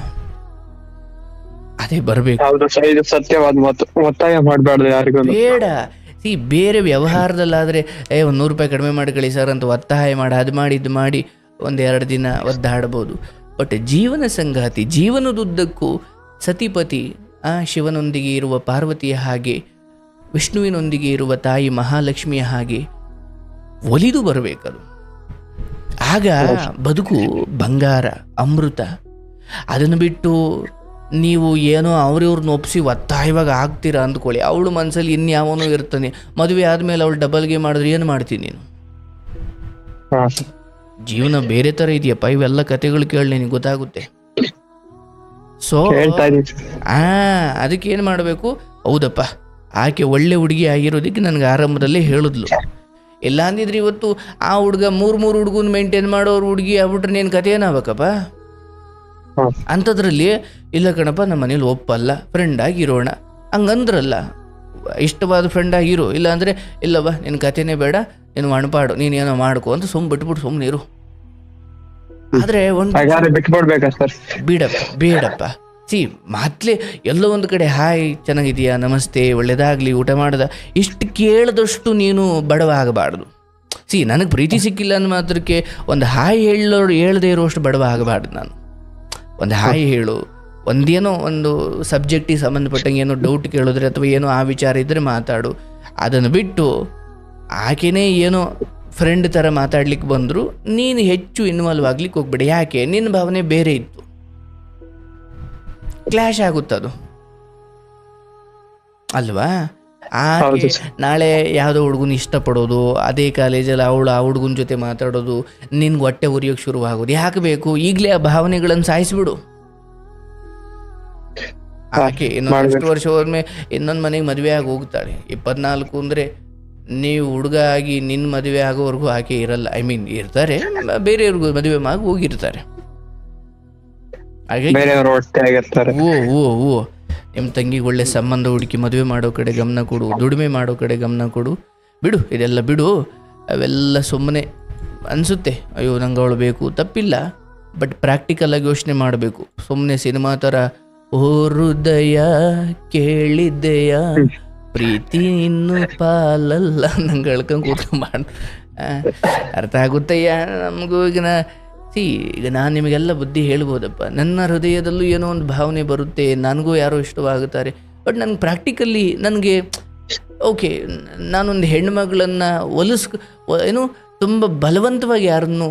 ಅದೇ ಬರಬೇಕು. ಸತ್ಯವಾದ ಮಾತು. ಒತ್ತಾಯ ಮಾಡಬಾರ್ದು ಯಾರಿಗೂ. ಬೇಡ. ಬೇರೆ ವ್ಯವಹಾರದಲ್ಲಾದರೆ 100 ರೂಪಾಯಿ ಕಡಿಮೆ ಮಾಡ್ಕೊಳ್ಳಿ ಸರ್ ಅಂತ ಒತ್ತಾಯ ಮಾಡಿ ಅದು ಮಾಡಿ ಇದು ಮಾಡಿ 1-2 ದಿನ ಒದ್ದಾಡ್ಬೋದು. ಬಟ್ ಜೀವನ ಸಂಗಾತಿ, ಜೀವನದುದ್ದಕ್ಕೂ ಸತಿಪತಿ, ಶಿವನೊಂದಿಗೆ ಇರುವ ಪಾರ್ವತಿಯ ಹಾಗೆ, ವಿಷ್ಣುವಿನೊಂದಿಗೆ ಇರುವ ತಾಯಿ ಮಹಾಲಕ್ಷ್ಮಿಯ ಹಾಗೆ ಒಲಿದು ಬರಬೇಕದು. ಆಗ ಬದುಕು ಬಂಗಾರ, ಅಮೃತ. ಅದನ್ನು ಬಿಟ್ಟು ನೀವು ಏನೋ ಅವ್ರವ್ರನ್ನ ಒಪ್ಪಿಸಿ ಒತ್ತಾಯವಾಗಿ ಆಗ್ತೀರಾ ಅಂದ್ಕೊಳ್ಳಿ. ಅವಳು ಮನಸ್ಸಲ್ಲಿ ಇನ್ಯಾವನೋ ಇರ್ತಾನೆ. ಮದುವೆ ಆದಮೇಲೆ ಅವಳು ಡಬಲ್ಗೆ ಮಾಡಿದ್ರೆ ಏನು ಮಾಡ್ತೀನಿ ನೀನು? ಜೀವನ ಬೇರೆ ಥರ ಇದೆಯಪ್ಪ. ಇವೆಲ್ಲ ಕತೆಗಳು ಕೇಳಿ ನಿನಗೆ ಗೊತ್ತಾಗುತ್ತೆ. ಸೊ ಅದಕ್ಕೆ ಏನು ಮಾಡಬೇಕು? ಹೌದಪ್ಪ, ಆಕೆ ಒಳ್ಳೆ ಹುಡುಗಿ ಆಗಿರೋದಕ್ಕೆ ನನಗೆ ಆರಂಭದಲ್ಲೇ ಹೇಳಿದ್ಲು. ಇಲ್ಲ ಅಂದಿದ್ರೆ ಇವತ್ತು ಆ ಹುಡುಗ 3 ಹುಡುಗನ ಮೇಂಟೈನ್ ಮಾಡೋರು ಹುಡುಗಿ ಆಗ್ಬಿಟ್ರೆ ನೀನು ಕತೆ ಏನಾಗಬೇಕಪ್ಪ? ಅಂಥದ್ರಲ್ಲಿ ಇಲ್ಲ ಕಣಪ್ಪ, ನಮ್ಮ ಮನೇಲಿ ಒಪ್ಪಲ್ಲ, ಫ್ರೆಂಡ್ ಆಗಿರೋಣ ಹಂಗಂದ್ರಲ್ಲ. ಇಷ್ಟವಾದ ಫ್ರೆಂಡ್ ಆಗಿರೋ, ಇಲ್ಲ ಅಂದರೆ ಇಲ್ಲವ ನಿನ್ನ ಕತೆನೇ ಬೇಡ, ನೀನು ಮಣ್ಪಾಡು, ನೀನೇನೋ ಮಾಡ್ಕೊ ಅಂತ ಬಿಟ್ಬಿಟ್ಟು ಸುಮ್ಮನೆ ಇರು. ಆದ್ರೆ ಒಂದು ಹಾಗಾದ್ರೆ ಬಿಟ್ಬಿಡ್ಬೇಕಾ ಸರ್? ಬೇಡಪ್ಪ ಮೊದ್ಲೇ ಎಲ್ಲೋ ಒಂದು ಕಡೆ ಹಾಯ್ ಚೆನ್ನಾಗಿದೆಯಾ, ನಮಸ್ತೆ, ಒಳ್ಳೇದಾಗ್ಲಿ, ಊಟ ಮಾಡ್ದ, ಇಷ್ಟು ಕೇಳಿದಷ್ಟು ನೀನು ಬಡವ ಆಗಬಾರ್ದು. ನನಗೆ ಪ್ರೀತಿ ಸಿಕ್ಕಿಲ್ಲ ಅಂದ ಮಾತ್ರಕ್ಕೆ ಒಂದು ಹಾಯ್ ಹೇಳದೇ ಇರುವಷ್ಟು ಬಡವ ಆಗಬಾರ್ದು ನಾನು. ಒಂದು ಹಾಯ್ ಹೇಳು, ಒಂದೇನೋ ಒಂದು ಸಬ್ಜೆಕ್ಟಿಗೆ ಸಂಬಂಧಪಟ್ಟಂಗೆ ಏನೋ ಡೌಟ್ ಕೇಳಿದ್ರೆ ಅಥವಾ ಏನೋ ಆ ವಿಚಾರ ಇದ್ದರೆ ಮಾತಾಡು. ಅದನ್ನು ಬಿಟ್ಟು ಆಕೆನೇ ಏನೋ ಫ್ರೆಂಡ್ ಥರ ಮಾತಾಡ್ಲಿಕ್ಕೆ ಬಂದರು ನೀನು ಹೆಚ್ಚು ಇನ್ವಾಲ್ವ್ ಆಗ್ಲಿಕ್ಕೆ ಹೋಗ್ಬೇಡಿ. ಯಾಕೆ? ನಿನ್ನ ಭಾವನೆ ಬೇರೆ ಇತ್ತು, ಕ್ಲಾಶ್ ಆಗುತ್ತದು ಅಲ್ವಾ? ಆಕೆ ನಾಳೆ ಯಾವುದೋ ಹುಡುಗನ ಇಷ್ಟಪಡೋದು, ಅದೇ ಕಾಲೇಜಲ್ಲಿ ಅವಳು ಆ ಹುಡುಗನ ಜೊತೆ ಮಾತಾಡೋದು, ನಿನ್ಗೆ ಹೊಟ್ಟೆ ಉರಿಯೋಕ್ಕೆ ಶುರುವಾಗೋದು. ಯಾಕೆ ಬೇಕು? ಈಗಲೇ ಆ ಭಾವನೆಗಳನ್ನು ಸಾಯಿಸ್ಬಿಡು. ಆಕೆ ಇನ್ನೊಂದಷ್ಟು ವರ್ಷ ಹೋದ್ಮೇಲೆ ಇನ್ನೊಂದು ಮನೆಗೆ ಮದುವೆ ಆಗಿ ಹೋಗ್ತಾಳೆ. 24 ಅಂದರೆ ನೀವು ಹುಡುಗ ಆಗಿ ನಿನ್ನ ಮದುವೆ ಆಗೋವರೆಗೂ ಆಕೆ ಇರಲ್ಲ. ಇರ್ತಾರೆ, ಬೇರೆಯವ್ರಿಗೂ ಮದುವೆ ಆಗಿ ಹೋಗಿರ್ತಾರೆ. ಹಾಗೆ ಓ ನಿಮ್ಮ ತಂಗಿಗೆ ಒಳ್ಳೆ ಸಂಬಂಧ ಹುಡುಕಿ ಮದುವೆ ಮಾಡೋ ಕಡೆ ಗಮನ ಕೊಡು, ದುಡಿಮೆ ಮಾಡೋ ಕಡೆ ಗಮನ ಕೊಡು. ಬಿಡು, ಇದೆಲ್ಲ ಬಿಡು. ಅವೆಲ್ಲ ಸುಮ್ಮನೆ ಅನಿಸುತ್ತೆ, ಅಯ್ಯೋ ನಂಗೆ ಅವಳು ಬೇಕು, ತಪ್ಪಿಲ್ಲ. ಬಟ್ ಪ್ರಾಕ್ಟಿಕಲಾಗಿ ಯೋಚನೆ ಮಾಡಬೇಕು. ಸುಮ್ಮನೆ ಸಿನಿಮಾ ಥರ ಓ ಹೃದಯ ಕೇಳಿದ್ದೆಯ ಪ್ರೀತಿ ಇನ್ನು ಪಾಲಲ್ಲ ನಂಗೆ ಹೇಳ್ಕೊಂಡು ಕೂತ್ಕೊಂಡು ಮಾಡು. ಅರ್ಥ ಆಗುತ್ತಯ್ಯ ನಮಗೂ. ಈಗ ನಾನು ನಿಮಗೆಲ್ಲ ಬುದ್ಧಿ ಹೇಳ್ಬೋದಪ್ಪ. ನನ್ನ ಹೃದಯದಲ್ಲೂ ಏನೋ ಒಂದು ಭಾವನೆ ಬರುತ್ತೆ, ನನಗೂ ಯಾರೋ ಇಷ್ಟವಾಗುತ್ತಾರೆ. ಬಟ್ ನನಗೆ ಪ್ರಾಕ್ಟಿಕಲಿ ನನಗೆ ಓಕೆ, ನಾನೊಂದು ಹೆಣ್ಮಗಳನ್ನು ಏನು ತುಂಬ ಬಲವಂತವಾಗಿ ಯಾರನ್ನು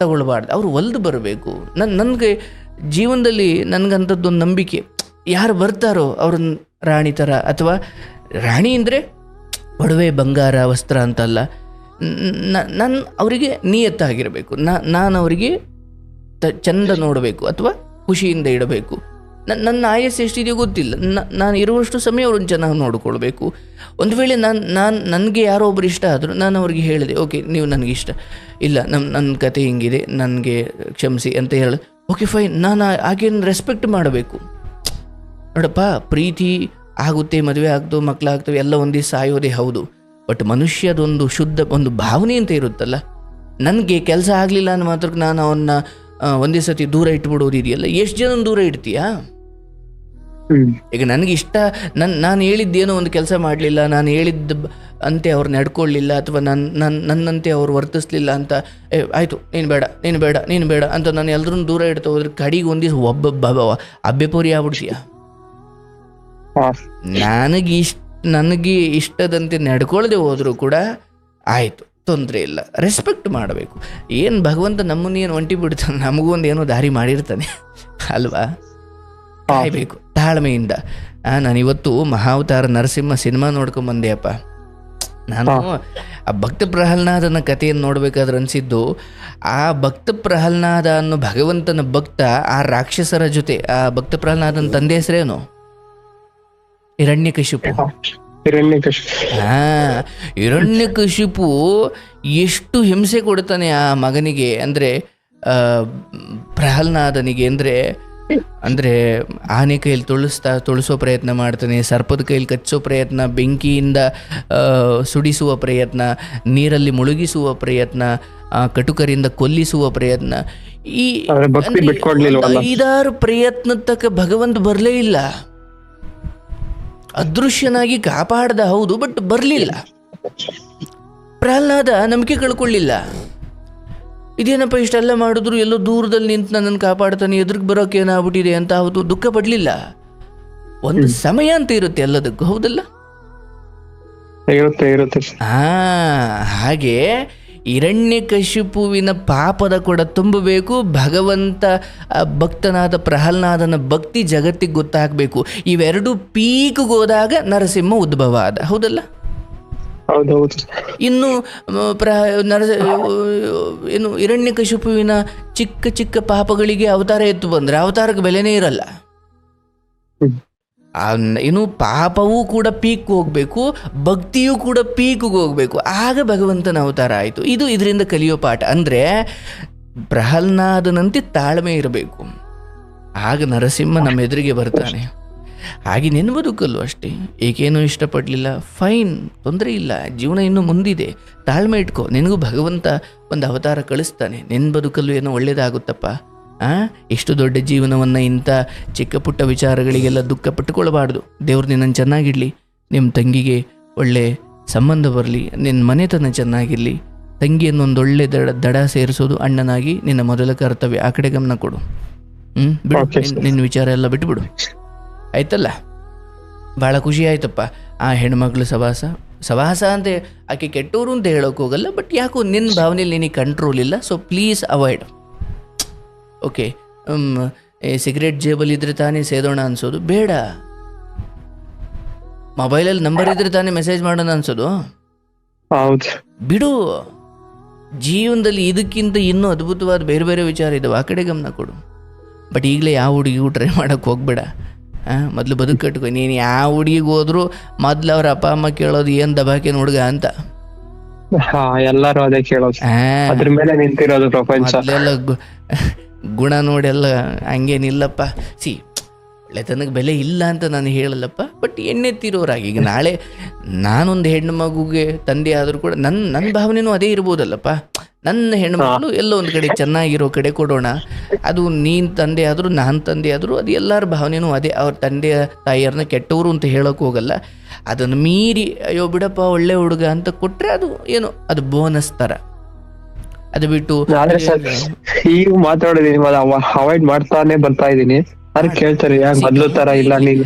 ತಗೊಳ್ಬಾರ್ದು. ಅವರು ಒಲ್ದು ಬರಬೇಕು. ನನಗೆ ಜೀವನದಲ್ಲಿ ನನಗಂಥದ್ದೊಂದು ನಂಬಿಕೆ, ಯಾರು ಬರ್ತಾರೋ ಅವ್ರನ್ನ ರಾಣಿ ಥರ, ಅಥವಾ ರಾಣಿ ಅಂದರೆ ಒಡವೆ ಬಂಗಾರ ವಸ್ತ್ರ ಅಂತಲ್ಲ, ನಾನು ಅವರಿಗೆ ನಿಯತ್ತಾಗಿರಬೇಕು. ನಾನು ಅವರಿಗೆ ಚಂದ ನೋಡಬೇಕು ಅಥವಾ ಖುಷಿಯಿಂದ ಇಡಬೇಕು. ನನ್ನ ಆಯಸ್ಸು ಎಷ್ಟಿದೆಯೋ ಗೊತ್ತಿಲ್ಲ, ನಾನು ಇರುವಷ್ಟು ಸಮಯ ಅವ್ರನ್ನ ಚೆನ್ನಾಗಿ ನೋಡಿಕೊಳ್ಬೇಕು. ಒಂದು ವೇಳೆ ನನಗೆ ಯಾರೋ ಒಬ್ರು ಇಷ್ಟ ಆದರೂ ನಾನು ಅವ್ರಿಗೆ ಹೇಳಿದೆ, ಓಕೆ ನೀವು ನನಗಿಷ್ಟ ಇಲ್ಲ, ನನ್ನ ಕತೆ ಹಿಂಗಿದೆ, ನನಗೆ ಕ್ಷಮಿಸಿ ಅಂತ ಹೇಳಿ, ಓಕೆ ಫೈನ್, ನಾನು ಆಕೆಯನ್ನು ರೆಸ್ಪೆಕ್ಟ್ ಮಾಡಬೇಕು. ನೋಡಪ್ಪ, ಪ್ರೀತಿ ಆಗುತ್ತೆ, ಮದುವೆ ಆಗ್ತವೆ, ಮಕ್ಕಳಾಗ್ತವೆ, ಎಲ್ಲ ಒಂದೇ ಸಾಯೋದೇ ಹೌದು. ಬಟ್ ಮನುಷ್ಯದೊಂದು ಶುದ್ಧ ಒಂದು ಭಾವನೆ ಅಂತ ಇರುತ್ತಲ್ಲ. ನನಗೆ ಕೆಲಸ ಆಗಲಿಲ್ಲ ಅನ್ನೋ ಮಾತ್ರಕ್ಕೆ ನಾನು ಅವನ್ನ ಒಂದೇ ಸತಿ ದೂರ ಇಟ್ಬಿಡೋದು ಇದೆಯಲ್ಲ, ಎಷ್ಟು ಜನ ದೂರ ಇಡ್ತೀಯಾ? ಈಗ ನನಗಿಷ್ಟ, ನಾನು ಹೇಳಿದ್ದೇನೋ ಒಂದು ಕೆಲಸ ಮಾಡಲಿಲ್ಲ, ನಾನು ಹೇಳಿದ್ದ ಅಂತೆ ಅವ್ರು ನಡ್ಕೊಳ್ಳಿಲ್ಲ, ಅಥವಾ ನನ್ನಂತೆ ಅವ್ರು ವರ್ತಿಸ್ಲಿಲ್ಲ ಅಂತ, ಆಯಿತು ನೀನು ಬೇಡ ಅಂತ ನಾನು ಎಲ್ಲರೂ ದೂರ ಇಡ್ತಾ ಹೋದ್ರೆ ಕಡೆಗೆ ಒಂದಿವ್ಸ ಅಬ್ಬೆಪೋರಿ ಆಗ್ಬಿಡ್ತೀಯ. ನನಗೆ ಇಷ್ಟದಂತೆ ನಡ್ಕೊಳ್ಳದೆ ಹೋದರೂ ಕೂಡ ಆಯಿತು, ತೊಂದರೆ ಇಲ್ಲ, ರೆಸ್ಪೆಕ್ಟ್ ಮಾಡಬೇಕು. ಏನು ಭಗವಂತ ನಮ್ಮನ್ನೇನು ಒಂಟಿ ಬಿಡ್ತಾನೆ, ನಮಗೂ ಒಂದು ಏನೋ ದಾರಿ ಮಾಡಿರ್ತಾನೆ ಅಲ್ವಾ? ಕಾಯಬೇಕು ತಾಳ್ಮೆಯಿಂದ. ನಾನಿವತ್ತು ಮಹಾವತಾರ ನರಸಿಂಹ ಸಿನಿಮಾ ನೋಡ್ಕೊಂಬಂದೆಯಪ್ಪ. ನಾನು ಆ ಭಕ್ತ ಪ್ರಹ್ಲಾದನ ಕಥೆಯನ್ನು ನೋಡ್ಬೇಕಾದ್ರೆ ಅನಿಸಿದ್ದು, ಆ ಭಕ್ತ ಪ್ರಹ್ಲಾದ ಅನ್ನೋ ಭಗವಂತನ ಭಕ್ತ ಆ ರಾಕ್ಷಸರ ಜೊತೆ, ಆ ಭಕ್ತ ಪ್ರಹ್ಲಾದನ ತಂದೆ ಹೆಸರೇನು? ಹಿರಣ್ಯಕಶಿಪು. ಹಿರಣ್ಯಕಶಿಪು ಎಷ್ಟು ಹಿಂಸೆ ಕೊಡ್ತಾನೆ ಆ ಮಗನಿಗೆ, ಅಂದರೆ ಪ್ರಹ್ಲಾದನಿಗೆ. ಅಂದರೆ ಆನೆ ಕೈಯಲ್ಲಿ ತುಳಿಸೋ ಪ್ರಯತ್ನ ಮಾಡ್ತಾನೆ, ಸರ್ಪದ ಕೈಯಲ್ಲಿ ಕಚ್ಚೋ ಪ್ರಯತ್ನ, ಬೆಂಕಿಯಿಂದ ಸುಡಿಸುವ ಪ್ರಯತ್ನ, ನೀರಲ್ಲಿ ಮುಳುಗಿಸುವ ಪ್ರಯತ್ನ, ಕಟುಕರಿಂದ ಕೊಲ್ಲಿಸುವ ಪ್ರಯತ್ನ. ಈ 5-6 ಪ್ರಯತ್ನ ತಕ್ಕ ಭಗವಂತ ಬರಲೇ ಇಲ್ಲ. ಅದೃಶ್ಯನಾಗಿ ಕಾಪಾಡ್ದ ಹೌದು, ಬಟ್ ಬರಲಿಲ್ಲ. ಪ್ರಹ್ಲಾದ ನಂಬಿಕೆ ಕಳ್ಕೊಳ್ಳಿಲ್ಲ. ಇದೇನಪ್ಪ ಇಷ್ಟೆಲ್ಲ ಮಾಡಿದ್ರು ಎಲ್ಲೋ ದೂರದಲ್ಲಿ ನಿಂತು ನನ್ನನ್ನು ಕಾಪಾಡ್ತಾನೆ, ಎದುರಿಗೆ ಬರೋಕೆ ಏನಾಗ್ಬಿಟ್ಟಿದೆ ಅಂತ ಹೌದು ದುಃಖ ಪಡಲಿಲ್ಲ. ಒಂದು ಸಮಯ ಅಂತ ಇರುತ್ತೆ ಎಲ್ಲದಕ್ಕೂ, ಹೌದಲ್ಲ? ಇರುತ್ತೆ. ಹಾಗೆ ಹಿರಣ್ಯಕಶಿಪುವಿನ ಪಾಪದ ಕೊಡ ತುಂಬಬೇಕು. ಭಗವಂತ ಭಕ್ತನಾದ ಪ್ರಹ್ಲಾದನ ಭಕ್ತಿ ಜಗತ್ತಿಗೆ ಗೊತ್ತಾಗಬೇಕು. ಇವೆರಡು ಪೀಕ್ಗೆ ಹೋದಾಗ ನರಸಿಂಹ ಉದ್ಭವ ಆದ, ಹೌದಲ್ಲ? ಹೌದೌದು. ಇನ್ನು ಏನು ಹಿರಣ್ಯಕಶಿಪುವಿನ ಚಿಕ್ಕ ಚಿಕ್ಕ ಪಾಪಗಳಿಗೆ ಅವತಾರ ಎತ್ತು ಬಂದರೆ ಅವತಾರಕ್ಕೆ ಬೆಲೆನೇ ಇರಲ್ಲ. ಇನ್ನು ಪಾಪವೂ ಕೂಡ ಪೀಕ್ ಹೋಗಬೇಕು, ಭಕ್ತಿಯೂ ಕೂಡ ಪೀಕ್ಗೆ ಹೋಗಬೇಕು, ಆಗ ಭಗವಂತನ ಅವತಾರ ಆಯಿತು. ಇದು ಇದರಿಂದ ಕಲಿಯೋ ಪಾಠ. ಅಂದರೆ ಪ್ರಹ್ಲಾದನಂತೆ ತಾಳ್ಮೆ ಇರಬೇಕು, ಆಗ ನರಸಿಂಹ ನಮ್ಮ ಎದುರಿಗೆ ಬರ್ತಾನೆ. ಹಾಗೆ ನಿನ್ನ ಬದುಕಲ್ಲು ಅಷ್ಟೇ. ಏಕೇನೂ ಇಷ್ಟಪಡಲಿಲ್ಲ, ಫೈನ್, ತೊಂದರೆ ಇಲ್ಲ, ಜೀವನ ಇನ್ನೂ ಮುಂದಿದೆ, ತಾಳ್ಮೆ ಇಟ್ಕೋ. ನಿನಗೂ ಭಗವಂತ ಒಂದು ಅವತಾರ ಕಳಿಸ್ತಾನೆ, ನಿನ್ನ ಬದುಕಲ್ಲೂ ಏನೋ ಒಳ್ಳೇದಾಗುತ್ತಪ್ಪ. ಇಷ್ಟು ದೊಡ್ಡ ಜೀವನವನ್ನು ಇಂಥ ಚಿಕ್ಕ ಪುಟ್ಟ ವಿಚಾರಗಳಿಗೆಲ್ಲ ದುಃಖ ಪಟ್ಟುಕೊಳ್ಬಾರ್ದು. ದೇವ್ರು ನಿನ್ನನ್ನು ಚೆನ್ನಾಗಿಡಲಿ, ನಿಮ್ಮ ತಂಗಿಗೆ ಒಳ್ಳೆ ಸಂಬಂಧ ಬರಲಿ, ನಿನ್ನ ಮನೆತನ ಚೆನ್ನಾಗಿರಲಿ. ತಂಗಿಯನ್ನೊಂದೊಳ್ಳೆ ದಡ ಸೇರಿಸೋದು ಅಣ್ಣನಾಗಿ ನಿನ್ನ ಮೊದಲ ಕರ್ತವ್ಯ. ಆ ಕಡೆ ಗಮನ ಕೊಡು. ಬಿಡು, ನಿನ್ನ ವಿಚಾರ ಎಲ್ಲ ಬಿಟ್ಟುಬಿಡು, ಆಯ್ತಲ್ಲ. ಭಾಳ ಖುಷಿ ಆಯ್ತಪ್ಪ. ಆ ಹೆಣ್ಮಕ್ಳು ಸವಾಸ ಅಂತ ಆಕೆ ಕೆಟ್ಟವರು ಅಂತ ಹೇಳೋಕೆ ಹೋಗಲ್ಲ, ಬಟ್ ಯಾಕೋ ನಿನ್ನ ಭಾವನೆಯಲ್ಲಿ ನಿನಗೆ ಕಂಟ್ರೋಲ್ ಇಲ್ಲ. So please avoid. Okay, cigarette ಜೇಬಲ್ಲಿದ್ದರೆ ತಾನೇ ಸೇದೋಣ ಅನ್ಸೋದು ಬೇಡ. ಮೊಬೈಲಲ್ಲಿ ನಂಬರ್ ಇದ್ರೆ ತಾನೇ ಮೆಸೇಜ್ ಮಾಡೋಣ ಅನ್ಸೋದು ಬಿಡು. ಜೀವನದಲ್ಲಿ ಇದಕ್ಕಿಂತ ಇನ್ನೂ ಅದ್ಭುತವಾದ ಬೇರೆ ಬೇರೆ ವಿಚಾರ ಇದ್ದಾವೆ, ಆ ಕಡೆ ಗಮನ ಕೊಡು. ಬಟ್ ಈಗಲೇ ಯಾವ ಹುಡುಗಿಗೂ ಟ್ರೈ ಮಾಡೋಕ್ಕೆ ಹೋಗ್ಬೇಡ. ಮೊದಲು ಬದುಕು ಕಟ್ಕೊ. ನೀನು ಯಾವ ಹುಡುಗಿಗೆ ಹೋದ್ರು ಮೊದ್ಲು ಅವ್ರ ಅಪ್ಪ ಅಮ್ಮ ಕೇಳೋದು ಏನು ದಬಾಕೆ ಹುಡುಗ ಅಂತ. ಎಲ್ಲರೂ ಅದೇ ಕೇಳೋದು, ಅದ್ರ ಮೇಲೆ ನಿಂತಿರೋದು ಪ್ರಪಂಚ. ಮೊದಲೆಲ್ಲ ಗುಣ ನೋಡಿ ಎಲ್ಲ ಹಂಗೇನಿಲ್ಲಪ್ಪ. ಒಳ್ಳೆತನಕ್ಕೆ ಬೆಲೆ ಇಲ್ಲ ಅಂತ ನಾನು ಹೇಳಲ್ಲಪ್ಪ, ಬಟ್ ಎಣ್ಣೆತ್ತಿರೋರಾಗಿ. ಈಗ ನಾಳೆ ನಾನೊಂದು ಹೆಣ್ಣು ಮಗುಗೆ ತಂದೆ ಆದರೂ ಕೂಡ ನನ್ನ ಭಾವನೆನೂ ಅದೇ ಇರ್ಬೋದಲ್ಲಪ್ಪ. ನನ್ನ ಹೆಣ್ಣು ಮಕ್ಕಳು ಎಲ್ಲೋ ಒಂದು ಕಡೆ ಚೆನ್ನಾಗಿರೋ ಕಡೆ ಕೊಡೋಣ. ಅದು ನೀನು ತಂದೆ ಆದರೂ ನಾನು ತಂದೆ ಆದರೂ ಅದು ಎಲ್ಲರ ಭಾವನೆನೂ ಅದೇ. ಅವ್ರ ತಂದೆ ತಾಯಿಯರನ್ನ ಕೆಟ್ಟವರು ಅಂತ ಹೇಳೋಕೆ ಹೋಗಲ್ಲ. ಅದನ್ನು ಮೀರಿ ಅಯ್ಯೋ ಬಿಡಪ್ಪ ಒಳ್ಳೆ ಹುಡುಗ ಅಂತ ಕೊಟ್ಟರೆ ಅದು ಏನು, ಅದು ಬೋನಸ್ ಥರ. ಅದು ಬಿಟ್ಟು ಈಗ ಮಾತಾಡಿದೀನಿ, ಅವಾಯ್ಡ್ ಮಾಡ್ತಾನೆ ಬರ್ತಾ ಇದ್ದೀನಿ. ಕೇಳ್ತಾರೆ ಮೊದಲು ತರ ಇಲ್ಲ. ನೀನು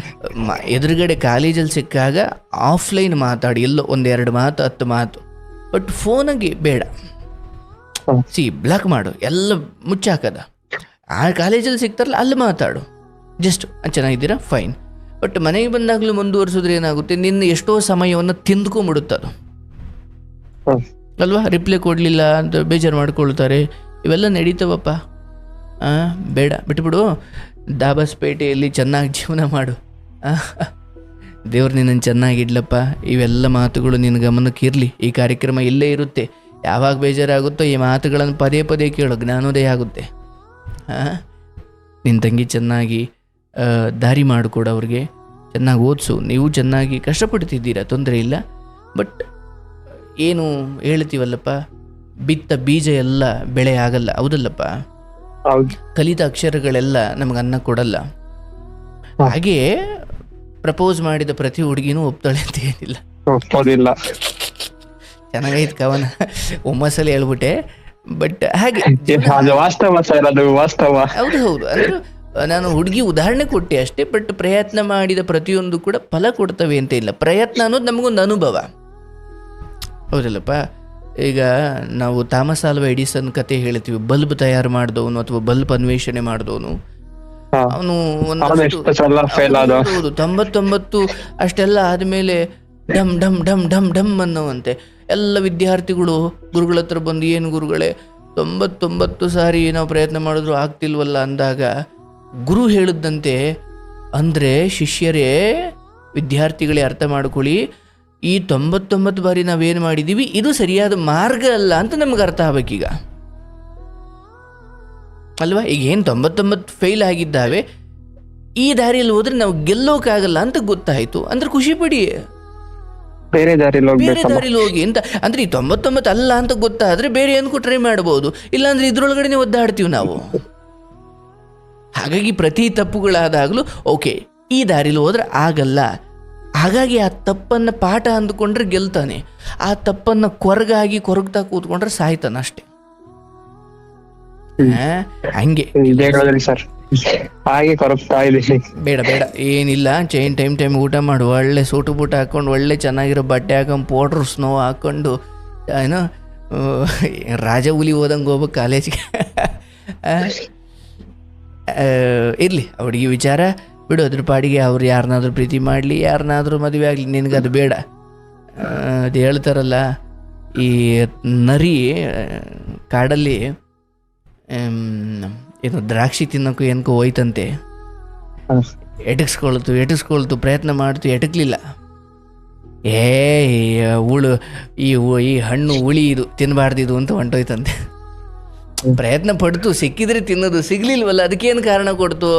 ಎದುರುಗಡೆ ಕಾಲೇಜಲ್ಲಿ ಸಿಕ್ಕಾಗ ಆಫ್ಲೈನ್ ಮಾತಾಡಿ, ಎಲ್ಲೋ 1-2 ಮಾತು 10 ಮಾತು, ಬಟ್ ಫೋನಾಗೆ ಬೇಡ. ಬ್ಲಾಕ್ ಮಾಡು, ಎಲ್ಲ ಮುಚ್ಚಾಕದ. ಆ ಕಾಲೇಜಲ್ಲಿ ಸಿಗ್ತಾರಲ್ಲ ಅಲ್ಲಿ ಮಾತಾಡು, ಜಸ್ಟ್ ಚೆನ್ನಾಗಿದ್ದೀರಾ ಫೈನ್. ಬಟ್ ಮನೆಗೆ ಬಂದಾಗಲೂ ಮುಂದುವರಿಸಿದ್ರೆ ಏನಾಗುತ್ತೆ, ನಿನ್ನ ಎಷ್ಟೋ ಸಮಯವನ್ನು ತಿಂದ್ಕೊಂಡ್ಬಿಡುತ್ತದು ಅಲ್ವಾ. ರಿಪ್ಲೈ ಕೊಡಲಿಲ್ಲ ಅಂತ ಬೇಜಾರು ಮಾಡ್ಕೊಳ್ತಾರೆ, ಇವೆಲ್ಲ ನಡೀತವಪ್ಪ. ಬೇಡ, ಬಿಟ್ಬಿಡು. ದಾಬಸ್ಪೇಟೆಯಲ್ಲಿ ಚೆನ್ನಾಗಿ ಜೀವನ ಮಾಡು. ದೇವ್ರು ನಿನ್ನನ್ನು ಚೆನ್ನಾಗಿಡ್ಲಪ್ಪ. ಇವೆಲ್ಲ ಮಾತುಗಳು ನಿನ್ನ ಗಮನಕ್ಕೆ ಇರಲಿ. ಈ ಕಾರ್ಯಕ್ರಮ ಇಲ್ಲೇ ಇರುತ್ತೆ. ಯಾವಾಗ ಬೇಜಾರಾಗುತ್ತೋ ಈ ಮಾತುಗಳನ್ನು ಪದೇ ಪದೇ ಕೇಳು, ಜ್ಞಾನೋದಯ ಆಗುತ್ತೆ. ನಿನ್ನ ತಂಗಿ ಚೆನ್ನಾಗಿ ದಾರಿ ಮಾಡಿಕೊಡು, ಅವ್ರಿಗೆ ಚೆನ್ನಾಗಿ ಓದಿಸು. ನೀವು ಚೆನ್ನಾಗಿ ಕಷ್ಟಪಡ್ತಿದ್ದೀರಾ, ತೊಂದರೆ ಇಲ್ಲ. ಬಟ್ ಏನು ಹೇಳ್ತೀವಲ್ಲಪ್ಪ, ಬಿತ್ತ ಬೀಜ ಎಲ್ಲ ಬೆಳೆ ಆಗಲ್ಲ, ಹೌದಲ್ಲಪ್ಪ. ಕಲಿತ ಅಕ್ಷರಗಳೆಲ್ಲ ನಮ್ಗೆ ಅನ್ನ ಕೊಡಲ್ಲ. ಹಾಗೆ ಪ್ರಪೋಸ್ ಮಾಡಿದ ಪ್ರತಿ ಹುಡುಗಿನೂ ಒಪ್ತಾಳೆ ಅಂತ ಏನಿಲ್ಲ. ಚೆನ್ನಾಗೈತೆ ಕವನ, ಒಮ್ಮಸಲಿ ಹೇಳ್ಬಿಟ್ಟೆ. ಬಟ್ ಹಾಗೆ ಹೌದು ಅಂದ್ರೆ ನಾನು ಹುಡುಗಿ ಉದಾಹರಣೆ ಕೊಟ್ಟೆ ಅಷ್ಟೇ. ಬಟ್ ಪ್ರಯತ್ನ ಮಾಡಿದ ಪ್ರತಿಯೊಂದು ಕೂಡ ಫಲ ಕೊಡ್ತವೆ ಅಂತ ಇಲ್ಲ. ಪ್ರಯತ್ನ ಅನ್ನೋದು ನಮಗೊಂದು ಅನುಭವ, ಹೌದಲ್ಲಪ್ಪ. ಈಗ ನಾವು ಥಾಮಸ್ ಆಲ್ವಾ ಎಡಿಸನ್ ಕತೆ ಹೇಳ್ತೀವಿ. ಬಲ್ಬ್ ತಯಾರು ಮಾಡಿದವನು ಅಥವಾ ಬಲ್ಬ್ ಅನ್ವೇಷಣೆ ಮಾಡಿದವನು, ಅವನು 99 ಅಷ್ಟೆಲ್ಲ ಆದಮೇಲೆ ಡಮ್ ಡಮ್ ಡಮ್ ಡಮ್ ಡಮ್ ಅನ್ನೋವಂತೆ ಎಲ್ಲ ವಿದ್ಯಾರ್ಥಿಗಳು ಗುರುಗಳ ಹತ್ರ ಬಂದು, ಏನು ಗುರುಗಳೇ 99 ಸಾರಿ ನಾವು ಪ್ರಯತ್ನ ಮಾಡಿದ್ರು ಆಗ್ತಿಲ್ವಲ್ಲ ಅಂದಾಗ ಗುರು ಹೇಳಿದಂತೆ, ಅಂದರೆ ಶಿಷ್ಯರೇ, ವಿದ್ಯಾರ್ಥಿಗಳೇ ಅರ್ಥ ಮಾಡ್ಕೊಳ್ಳಿ, ಈ 99 ಬಾರಿ ನಾವೇನು ಮಾಡಿದ್ದೀವಿ ಇದು ಸರಿಯಾದ ಮಾರ್ಗ ಅಲ್ಲ ಅಂತ ನಮ್ಗೆ ಅರ್ಥ ಆಗ್ಬೇಕೀಗ ಅಲ್ವಾ. ಈಗ ಏನು 99 ಫೇಲ್ ಆಗಿದ್ದಾವೆ, ಈ ದಾರಿಯಲ್ಲಿ ಹೋದ್ರೆ ನಾವು ಗೆಲ್ಲೋಕ್ಕಾಗಲ್ಲ ಅಂತ ಗೊತ್ತಾಯ್ತು ಅಂದ್ರೆ ಖುಷಿ ಪಡಿ, ಬೇರೆ ದಾರಿಲಿ ಹೋಗಿ ಅಂತ. ಅಂದ್ರೆ ಈ 99 ಅಲ್ಲ ಅಂತ ಗೊತ್ತಾದ್ರೆ ಬೇರೆ ಏನಕ್ಕೂ ಟ್ರೈ ಮಾಡ್ಬೋದು, ಇಲ್ಲಾಂದ್ರೆ ಇದ್ರೊಳಗಡೆ ಒದ್ದಾಡ್ತೀವಿ ನಾವು. ಹಾಗಾಗಿ ಪ್ರತಿ ತಪ್ಪುಗಳಾದಾಗಲೂ ಓಕೆ ಈ ದಾರಿಲಿ ಹೋದ್ರೆ ಆಗಲ್ಲ, ಹಾಗಾಗಿ ಆ ತಪ್ಪನ್ನು ಪಾಠ ಅಂದುಕೊಂಡ್ರೆ ಗೆಲ್ತಾನೆ, ಆ ತಪ್ಪನ್ನು ಕೊರಗ್ತಾ ಕೂತ್ಕೊಂಡ್ರೆ ಸಾಯ್ತಾನ ಅಷ್ಟೆ. ಹಂಗೆ ಹಾಗೆ ಕೊರಗ್ತಾ ಇದ್ದೀನಿ. ಬೇಡ ಏನಿಲ್ಲ, ಟೈಮ್ ಊಟ ಮಾಡು, ಒಳ್ಳೆ ಸೂಟು ಬೂಟ ಹಾಕೊಂಡು ಒಳ್ಳೆ ಚೆನ್ನಾಗಿರೋ ಬಟ್ಟೆ ಹಾಕೊಂಡು ಪೌಡ್ರ್ ಸ್ನೋ ಹಾಕೊಂಡು ಏನೋ ರಾಜ ಹುಲಿ ಹೋದಂಗೆ ಹೋಗ್ಬೇಕು ಕಾಲೇಜಿಗೆ. ಇರಲಿ ಹುಡುಗಿ ವಿಚಾರ ಬಿಡು, ಅದ್ರ ಪಾಡಿಗೆ ಅವ್ರು ಯಾರನ್ನಾದ್ರೂ ಪ್ರೀತಿ ಮಾಡಲಿ, ಯಾರನ್ನಾದ್ರೂ ಮದುವೆ ಆಗಲಿ, ನಿನಗದು ಬೇಡ. ಅದು ಹೇಳ್ತಾರಲ್ಲ, ಈ ನರಿ ಕಾಡಲ್ಲಿ ಏನು ದ್ರಾಕ್ಷಿ ತಿನ್ನೋಕ್ಕೂ ಏನಕ್ಕೂ ಹೋಯ್ತಂತೆ, ಎಟಕ್ಸ್ಕೊಳ್ತು ಪ್ರಯತ್ನ ಮಾಡ್ತು, ಎಟಕ್ಲಿಲ್ಲ. ಈ ಹಣ್ಣು ಹುಳಿ ಇದು ತಿನ್ನಬಾರ್ದಿದು ಅಂತ ಹೊಂಟೋಯ್ತಂತೆ. ಪ್ರಯತ್ನ ಪಡ್ತು, ಸಿಕ್ಕಿದ್ರೆ ತಿನ್ನೋದು, ಸಿಗ್ಲಿಲ್ವಲ್ಲ ಅದಕ್ಕೇನು ಕಾರಣ ಕೊಡ್ತು?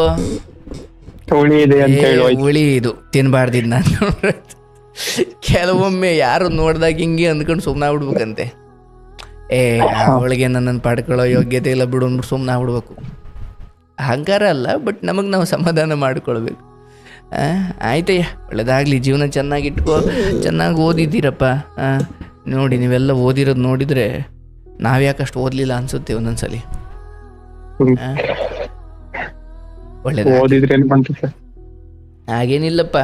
ಹುಳಿ ಇದೆ ಅಂತ ಹೇಳುವ ಹುಳಿ ಇದು ತಿನ್ಬಾರ್ದಿದ್ ನಾನು. ಕೆಲವೊಮ್ಮೆ ಯಾರು ನೋಡ್ದಾಗ ಹಿಂಗೆ ಅಂದ್ಕೊಂಡು ಸುಮ್ಮನೆ ಆಗ್ಬಿಡ್ಬೇಕಂತೆ. ಅವಳಿಗೆ ನನ್ನನ್ನು ಪಡ್ಕೊಳ್ಳೋ ಯೋಗ್ಯತೆ ಇಲ್ಲ ಬಿಡು ಅಂದ್ಬಿಟ್ಟು ಸುಮ್ಮನೆ ಆಗ್ಬಿಡ್ಬೇಕು. ಅಹಂಕಾರ ಅಲ್ಲ, ಬಟ್ ನಮಗೆ ನಾವು ಸಮಾಧಾನ ಮಾಡ್ಕೊಳ್ಬೇಕು. ಆಯ್ತಯ್ಯ, ಒಳ್ಳೆದಾಗಲಿ, ಜೀವನ ಚೆನ್ನಾಗಿಟ್ಕೋ, ಚೆನ್ನಾಗಿ ಓದಿದ್ದೀರಪ್ಪ. ನೋಡಿ ನೀವೆಲ್ಲ ಓದಿರೋದು ನೋಡಿದರೆ ನಾವ್ಯಾಕಷ್ಟು ಓದಲಿಲ್ಲ ಅನಿಸುತ್ತೆ ಒಂದೊಂದ್ಸಲಿ. ಒಳ್ಳೇದು, ಹಾಗೇನಿಲ್ಲಪ್ಪ.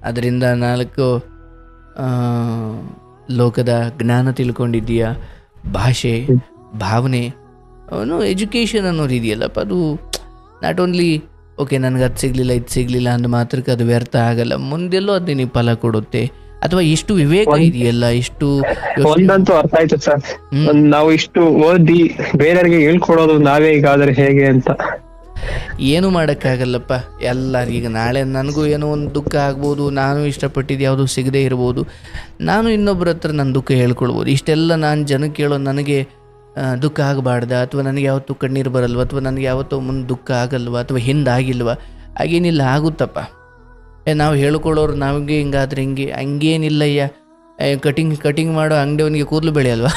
ಅದರಿಂದ 4 ಲೋಕದ ಜ್ಞಾನ ತಿಳ್ಕೊಂಡಿದ್ದೀಯ, ಭಾಷೆ, ಭಾವನೆ, ಎಜುಕೇಷನ್ ಅನ್ನೋದು ಇದೆಯಲ್ಲಪ್ಪ, ಅದು ನಾಟ್ ಓನ್ಲಿ ಓಕೆ ನನಗೆ ಅದು ಸಿಗಲಿಲ್ಲ ಇದು ಸಿಗಲಿಲ್ಲ ಅಂದ ಮಾತ್ರಕ್ಕೆ ಅದು ವ್ಯರ್ಥ ಆಗಲ್ಲ. ಮುಂದೆಲ್ಲೋ ಅದು ನಿನಗೆ ಫಲ ಕೊಡುತ್ತೆ. ಅಥವಾ ಎಷ್ಟು ವಿವೇಕ ಇದೆಯಲ್ಲ, ಎಷ್ಟು ಒಂದಂತೂ ಅರ್ಥ ಆಯ್ತು ಸರ್, ನಾವು ಇಷ್ಟು ಓದಿ ಬೇರೆಯವ್ರಿಗೆ ಹೇಳ್ಕೊಡೋದು ನಾವೇ ಈಗಾದ್ರೆ ಹೇಗೆ ಅಂತ. ಏನು ಮಾಡೋಕ್ಕಾಗಲ್ಲಪ್ಪ. ಈಗ ನಾಳೆ ನನಗೂ ಏನೋ ಒಂದು ದುಃಖ ಆಗ್ಬೋದು, ನಾನು ಇಷ್ಟಪಟ್ಟಿದ್ದು ಯಾವುದೂ ಸಿಗದೇ ಇರ್ಬೋದು, ನಾನು ಇನ್ನೊಬ್ಬರ ಹತ್ರ ನನ್ನ ದುಃಖ ಹೇಳ್ಕೊಳ್ಬೋದು. ಇಷ್ಟೆಲ್ಲ ನಾನು ಜನಕ್ಕೆ ಹೇಳೋ ನನಗೆ ದುಃಖ ಆಗಬಾರ್ದ, ಅಥವಾ ನನಗೆ ಯಾವತ್ತೂ ಕಣ್ಣೀರು ಬರಲ್ವ, ಅಥವಾ ನನಗೆ ಯಾವತ್ತೂ ಮುಂದೆ ದುಃಖ ಆಗಲ್ವ, ಅಥವಾ ಹಿಂದಾಗಿಲ್ವ? ಹಾಗೇನಿಲ್ಲ, ಆಗುತ್ತಪ್ಪ. ನಾವು ಹೇಳ್ಕೊಳ್ಳೋರು ನಮಗೆ ಹಿಂಗಾದ್ರೆ ಹಂಗೇನಿಲ್ಲಯ್ಯ. ಕಟಿಂಗ್ ಮಾಡೋ ಅಂಗಡಿಯವನಿಗೆ ಕೂದಲು ಬೆಳೆಯಲ್ವಾ?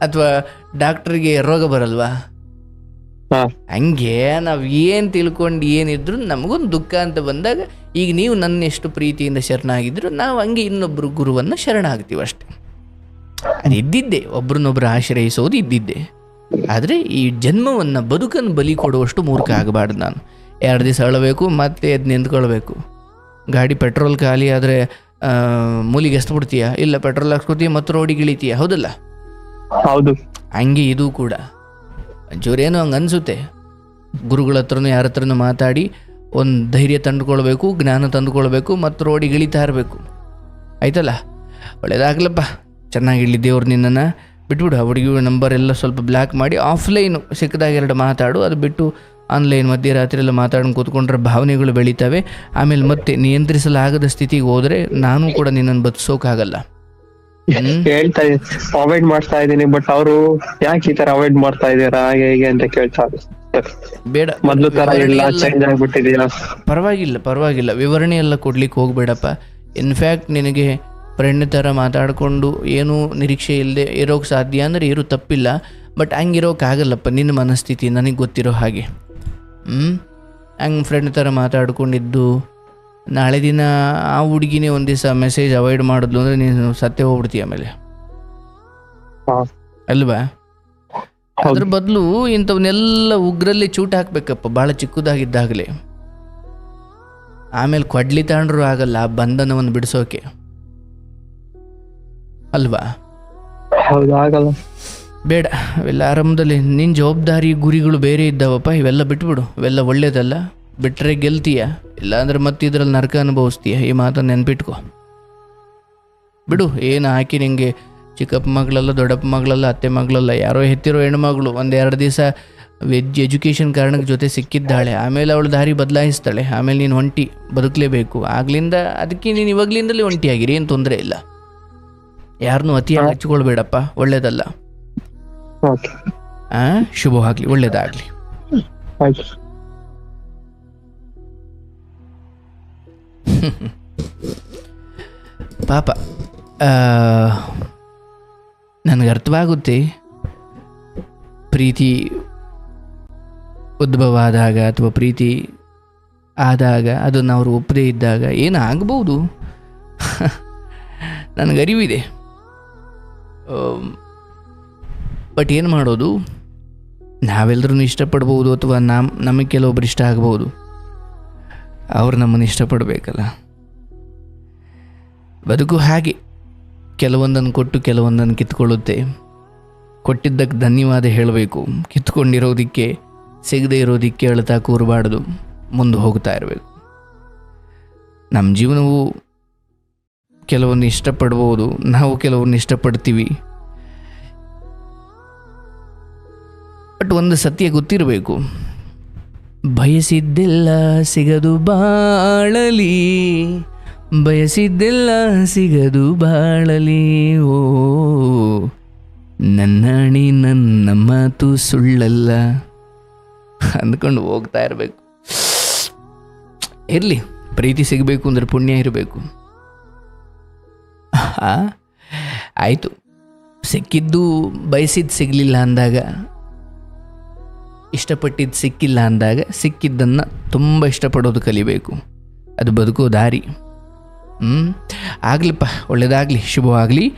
ಅಥವಾ ಡಾಕ್ಟ್ರಿಗೆ ರೋಗ ಬರಲ್ವಾ? ಹಂಗೆ ನಾವು ಏನು ತಿಳ್ಕೊಂಡು ಏನಿದ್ರು ನಮಗೊಂದು ದುಃಖ ಅಂತ ಬಂದಾಗ, ಈಗ ನೀವು ನನ್ನ ಎಷ್ಟು ಪ್ರೀತಿಯಿಂದ ಶರಣಾಗಿದ್ರು ನಾವು ಹಂಗೆ ಇನ್ನೊಬ್ಬರು ಗುರುವನ್ನು ಶರಣಾಗ್ತೀವಿ ಅಷ್ಟೆ. ಅದು ಇದ್ದಿದ್ದೆ, ಒಬ್ರನ್ನೊಬ್ರು ಆಶ್ರಯಿಸೋದು ಇದ್ದಿದ್ದೆ. ಆದರೆ ಈ ಜನ್ಮವನ್ನು, ಬದುಕನ್ನು ಬಲಿ ಕೊಡುವಷ್ಟು ಮೂರ್ಖ ಆಗಬಾರ್ದು ನಾನು. 2 ದಿವಸ ಅಳಬೇಕು, ಮತ್ತೆ ಎದ್ದು ನಿಂತ್ಕೊಳ್ಬೇಕು. ಗಾಡಿ ಪೆಟ್ರೋಲ್ ಖಾಲಿ ಆದರೆ ಮೂಲಿಗೆ ಎಷ್ಟು ಬಿಡ್ತೀಯ? ಇಲ್ಲ, ಪೆಟ್ರೋಲ್ ಹಾಕ್ಸ್ಕೊತೀಯ ಮತ್ತು ರೋಡಿಗೆ ಇಳಿತೀಯ, ಹೌದಲ್ಲ? ಹೌದು. ಹಂಗೆ ಇದು ಕೂಡ ಜೋರೇನೋ ಹಂಗೆ ಅನಿಸುತ್ತೆ. ಗುರುಗಳ ಹತ್ರನೂ ಯಾರ ಹತ್ರನೂ ಮಾತಾಡಿ ಒಂದು ಧೈರ್ಯ ತಂದುಕೊಳ್ಬೇಕು, ಜ್ಞಾನ ತಂದುಕೊಳ್ಬೇಕು, ಮತ್ತು ರೋಡಿಗೆ ಇಳಿತಾ ಇರಬೇಕು. ಆಯ್ತಲ್ಲ? ಒಳ್ಳೇದಾಗಲಪ್ಪ, ಚೆನ್ನಾಗಿರಲಿ. ದೇವ್ರು ನಿನ್ನನ್ನು ಬಿಟ್ಬಿಡು. ಆ ಹುಡುಗಿ ನಂಬರ್ ಎಲ್ಲ ಸ್ವಲ್ಪ ಬ್ಲ್ಯಾಕ್ ಮಾಡಿ ಆಫ್ಲೈನು ಸಿಕ್ಕದಾಗ 2 ಮಾತಾಡು. ಅದು ಬಿಟ್ಟು ಆನ್ಲೈನ್ ಮಧ್ಯರಾತ್ರಿ ಎಲ್ಲ ಮಾತಾಡ್ಕೊಂಡು ಕೂತ್ಕೊಂಡ್ರೆ ಭಾವನೆಗಳು ಬೆಳೀತವೆ. ಆಮೇಲೆ ಮತ್ತೆ ನಿಯಂತ್ರಿಸಲಾಗದ ಸ್ಥಿತಿಗೆ ಹೋದರೆ ನಾನು ಕೂಡ ನಿನ್ನನ್ನು ಬದುಕೋಕ್ಕಾಗಲ್ಲ. ಹೇಳ್ತಾ ಅವಾಯ್ಡ್ ಮಾಡ್ತಾ ಇದ್ದೀನಿ, ಬಟ್ ಅವರು ಯಾಕೆ ಈ ತರ ಅವಾಯ್ಡ್ ಮಾಡ್ತಾ ಇದ್ದೀರಾ ಹಾಗೆ ಹೀಗೆ ಅಂತ ಕೇಳ್ತಾರೆ. ಬೇಡ, ಮೊದಲು ತರ ಇಲ್ಲ, ಚೇಂಜ್ ಆಗ್ಬಿಟ್ಟಿದೀಯಾ? ಪರವಾಗಿಲ್ಲ, ವಿವರಣೆ ಎಲ್ಲ ಕೊಡ್ಲಿಕ್ಕೆ ಹೋಗ್ಬೇಡಪ್ಪ. ಇನ್ಫ್ಯಾಕ್ಟ್ ನಿನಗೆ ಫ್ರೆಂಡ್ ಥರ ಮಾತಾಡಿಕೊಂಡು ಏನೂ ನಿರೀಕ್ಷೆ ಇಲ್ಲದೆ ಇರೋಕ್ಕೆ ಸಾಧ್ಯ ಅಂದರೆ ಇರೋ ತಪ್ಪಿಲ್ಲ. ಬಟ್ ಹಂಗಿರೋಕ್ಕಾಗಲ್ಲಪ್ಪ, ನಿನ್ನ ಮನಸ್ಥಿತಿ ನನಗೆ ಗೊತ್ತಿರೋ ಹಾಗೆ. ಹಂಗೆ ಫ್ರೆಂಡ್ ಥರ ಮಾತಾಡ್ಕೊಂಡಿದ್ದು ನಾಳೆ ದಿನ ಆ ಹುಡುಗಿನೇ ಒಂದು ದಿವಸ ಮೆಸೇಜ್ ಅವಾಯ್ಡ್ ಮಾಡಿದ್ಲು ಅಂದರೆ ನೀನು ಸತ್ತೇ ಹೋಗ್ಬಿಡ್ತೀಯ ಆಮೇಲೆ, ಅಲ್ವಾ? ಅದ್ರ ಬದಲು ಇಂಥವನ್ನೆಲ್ಲ ಉಗ್ರಲ್ಲಿ ಚೂಟ್ ಹಾಕ್ಬೇಕಪ್ಪ, ಭಾಳ ಚಿಕ್ಕದಾಗಿದ್ದಾಗಲೇ. ಆಮೇಲೆ ಕೊಡ್ಲಿ ತಗೊಂಡ್ರು ಆಗಲ್ಲ ಆ ಬಂಧನವನ್ನು ಬಿಡಿಸೋಕೆ, ಅಲ್ವಾ? ಹೌದು, ಆಗಲ್ಲ. ಬೇಡ, ಇವೆಲ್ಲ ಆರಂಭದಲ್ಲಿ ನಿನ್ನ ಜವಾಬ್ದಾರಿ ಗುರಿಗಳು ಬೇರೆ ಇದ್ದಾವಪ್ಪ. ಇವೆಲ್ಲ ಬಿಟ್ಬಿಡು, ಇವೆಲ್ಲ ಒಳ್ಳೇದಲ್ಲ. ಬಿಟ್ಟರೆ ಗೆಲ್ತೀಯ, ಇಲ್ಲಾಂದ್ರೆ ಮತ್ತೆ ಇದ್ರಲ್ಲಿ ನರಕ ಅನುಭವಿಸ್ತೀಯ. ಈ ಮಾತನ್ನು ನೆನ್ಪಿಟ್ಕೊ. ಬಿಡು, ಏನು ಹಾಕಿ ನಿಂಗೆ ಚಿಕ್ಕಪ್ಪ ಮಗಳಲ್ಲ, ದೊಡ್ಡಪ್ಪ ಮಗಳಲ್ಲ, ಅತ್ತೆ ಮಗಳಲ್ಲ, ಯಾರೋ ಹೆತ್ತಿರೋ ಹೆಣ್ಮಗಳು 1-2 ದಿವಸ ಎಜುಕೇಷನ್ ಕಾರಣಕ್ಕೆ ಜೊತೆ ಸಿಕ್ಕಿದ್ದಾಳೆ. ಆಮೇಲೆ ಅವಳು ದಾರಿ ಬದಲಾಯಿಸ್ತಾಳೆ. ಆಮೇಲೆ ನೀನು ಒಂಟಿ ಬದುಕಲೇಬೇಕು. ಆಗ್ಲಿಂದ ಅದಕ್ಕೆ ನೀನು ಇವಾಗಲಿಂದಲೇ ಒಂಟಿಯಾಗಿರಿ, ಏನು ತೊಂದರೆ ಇಲ್ಲ. ಯಾರನ್ನೂ ಅತಿಯಾಗಿ ಹಚ್ಕೊಳ್ಬೇಡಪ್ಪ, ಒಳ್ಳೇದಲ್ಲ. ಶುಭವಾಗಲಿ, ಒಳ್ಳೇದಾಗಲಿ. ಪಾಪ, ನನಗೆ ಅರ್ಥವಾಗುತ್ತೆ. ಪ್ರೀತಿ ಉದ್ಭವ ಆದಾಗ ಅಥವಾ ಪ್ರೀತಿ ಆದಾಗ ಅದನ್ನು ಅವರು ಒಪ್ಪದೇ ಇದ್ದಾಗ ಏನು ಆಗ್ಬೋದು, ನನಗರಿವಿದೆ. ಬಟ್ ಏನು ಮಾಡೋದು, ನಾವೆಲ್ಲರೂ ಇಷ್ಟಪಡ್ಬೋದು, ಅಥವಾ ನಮಗೆ ಕೆಲವೊಬ್ರು ಇಷ್ಟ ಆಗ್ಬೋದು. ಅವ್ರು ನಮ್ಮನ್ನು ಇಷ್ಟಪಡಬೇಕಲ್ಲ. ಬದುಕು ಹಾಗೆ, ಕೆಲವೊಂದನ್ನು ಕೊಟ್ಟು ಕೆಲವೊಂದನ್ನು ಕಿತ್ಕೊಳ್ಳುತ್ತೆ. ಕೊಟ್ಟಿದ್ದಕ್ಕೆ ಧನ್ಯವಾದ ಹೇಳಬೇಕು. ಕಿತ್ಕೊಂಡಿರೋದಕ್ಕೆ, ಸಿಗದೆ ಇರೋದಕ್ಕೆ ಅಳ್ತಾ ಕೂರಬಾರ್ದು, ಮುಂದೆ ಹೋಗ್ತಾ ಇರಬೇಕು. ನಮ್ಮ ಜೀವನವು ಕೆಲವೊಂದು ಇಷ್ಟಪಡ್ಬೋದು, ನಾವು ಕೆಲವೊಂದು ಇಷ್ಟಪಡ್ತೀವಿ. ಬಟ್ ಒಂದು ಸತ್ಯ ಗೊತ್ತಿರಬೇಕು, ಬಯಸಿದ್ದೆಲ್ಲ ಸಿಗದು ಬಾಳಲಿ, ಬಯಸಿದ್ದೆಲ್ಲ ಸಿಗದು ಬಾಳಲಿ. ಓ ನನ್ನಣಿ ನನ್ನ ಮಾತು ಸುಳ್ಳಲ್ಲ. ಅಂದ್ಕೊಂಡು ಹೋಗ್ತಾ ಇರಬೇಕು. ಇರಲಿ, ಪ್ರೀತಿ ಸಿಗಬೇಕು ಅಂದರೆ ಪುಣ್ಯ ಇರಬೇಕು. ಆಯಿತು, ಸಿಕ್ಕಿದ್ದು ಬಯಸಿದ್ದು ಸಿಗಲಿಲ್ಲ ಅಂದಾಗ, ಇಷ್ಟಪಟ್ಟಿದ್ದು ಸಿಕ್ಕಿಲ್ಲ ಅಂದಾಗ ಸಿಕ್ಕಿದ್ದನ್ನು ತುಂಬ ಇಷ್ಟಪಡೋದು ಕಲಿಬೇಕು. ಅದು ಬದುಕೋ ದಾರಿ. ಆಗಲಿಪ್ಪ, ಒಳ್ಳೆಯದಾಗಲಿ, ಶುಭವಾಗಲಿ.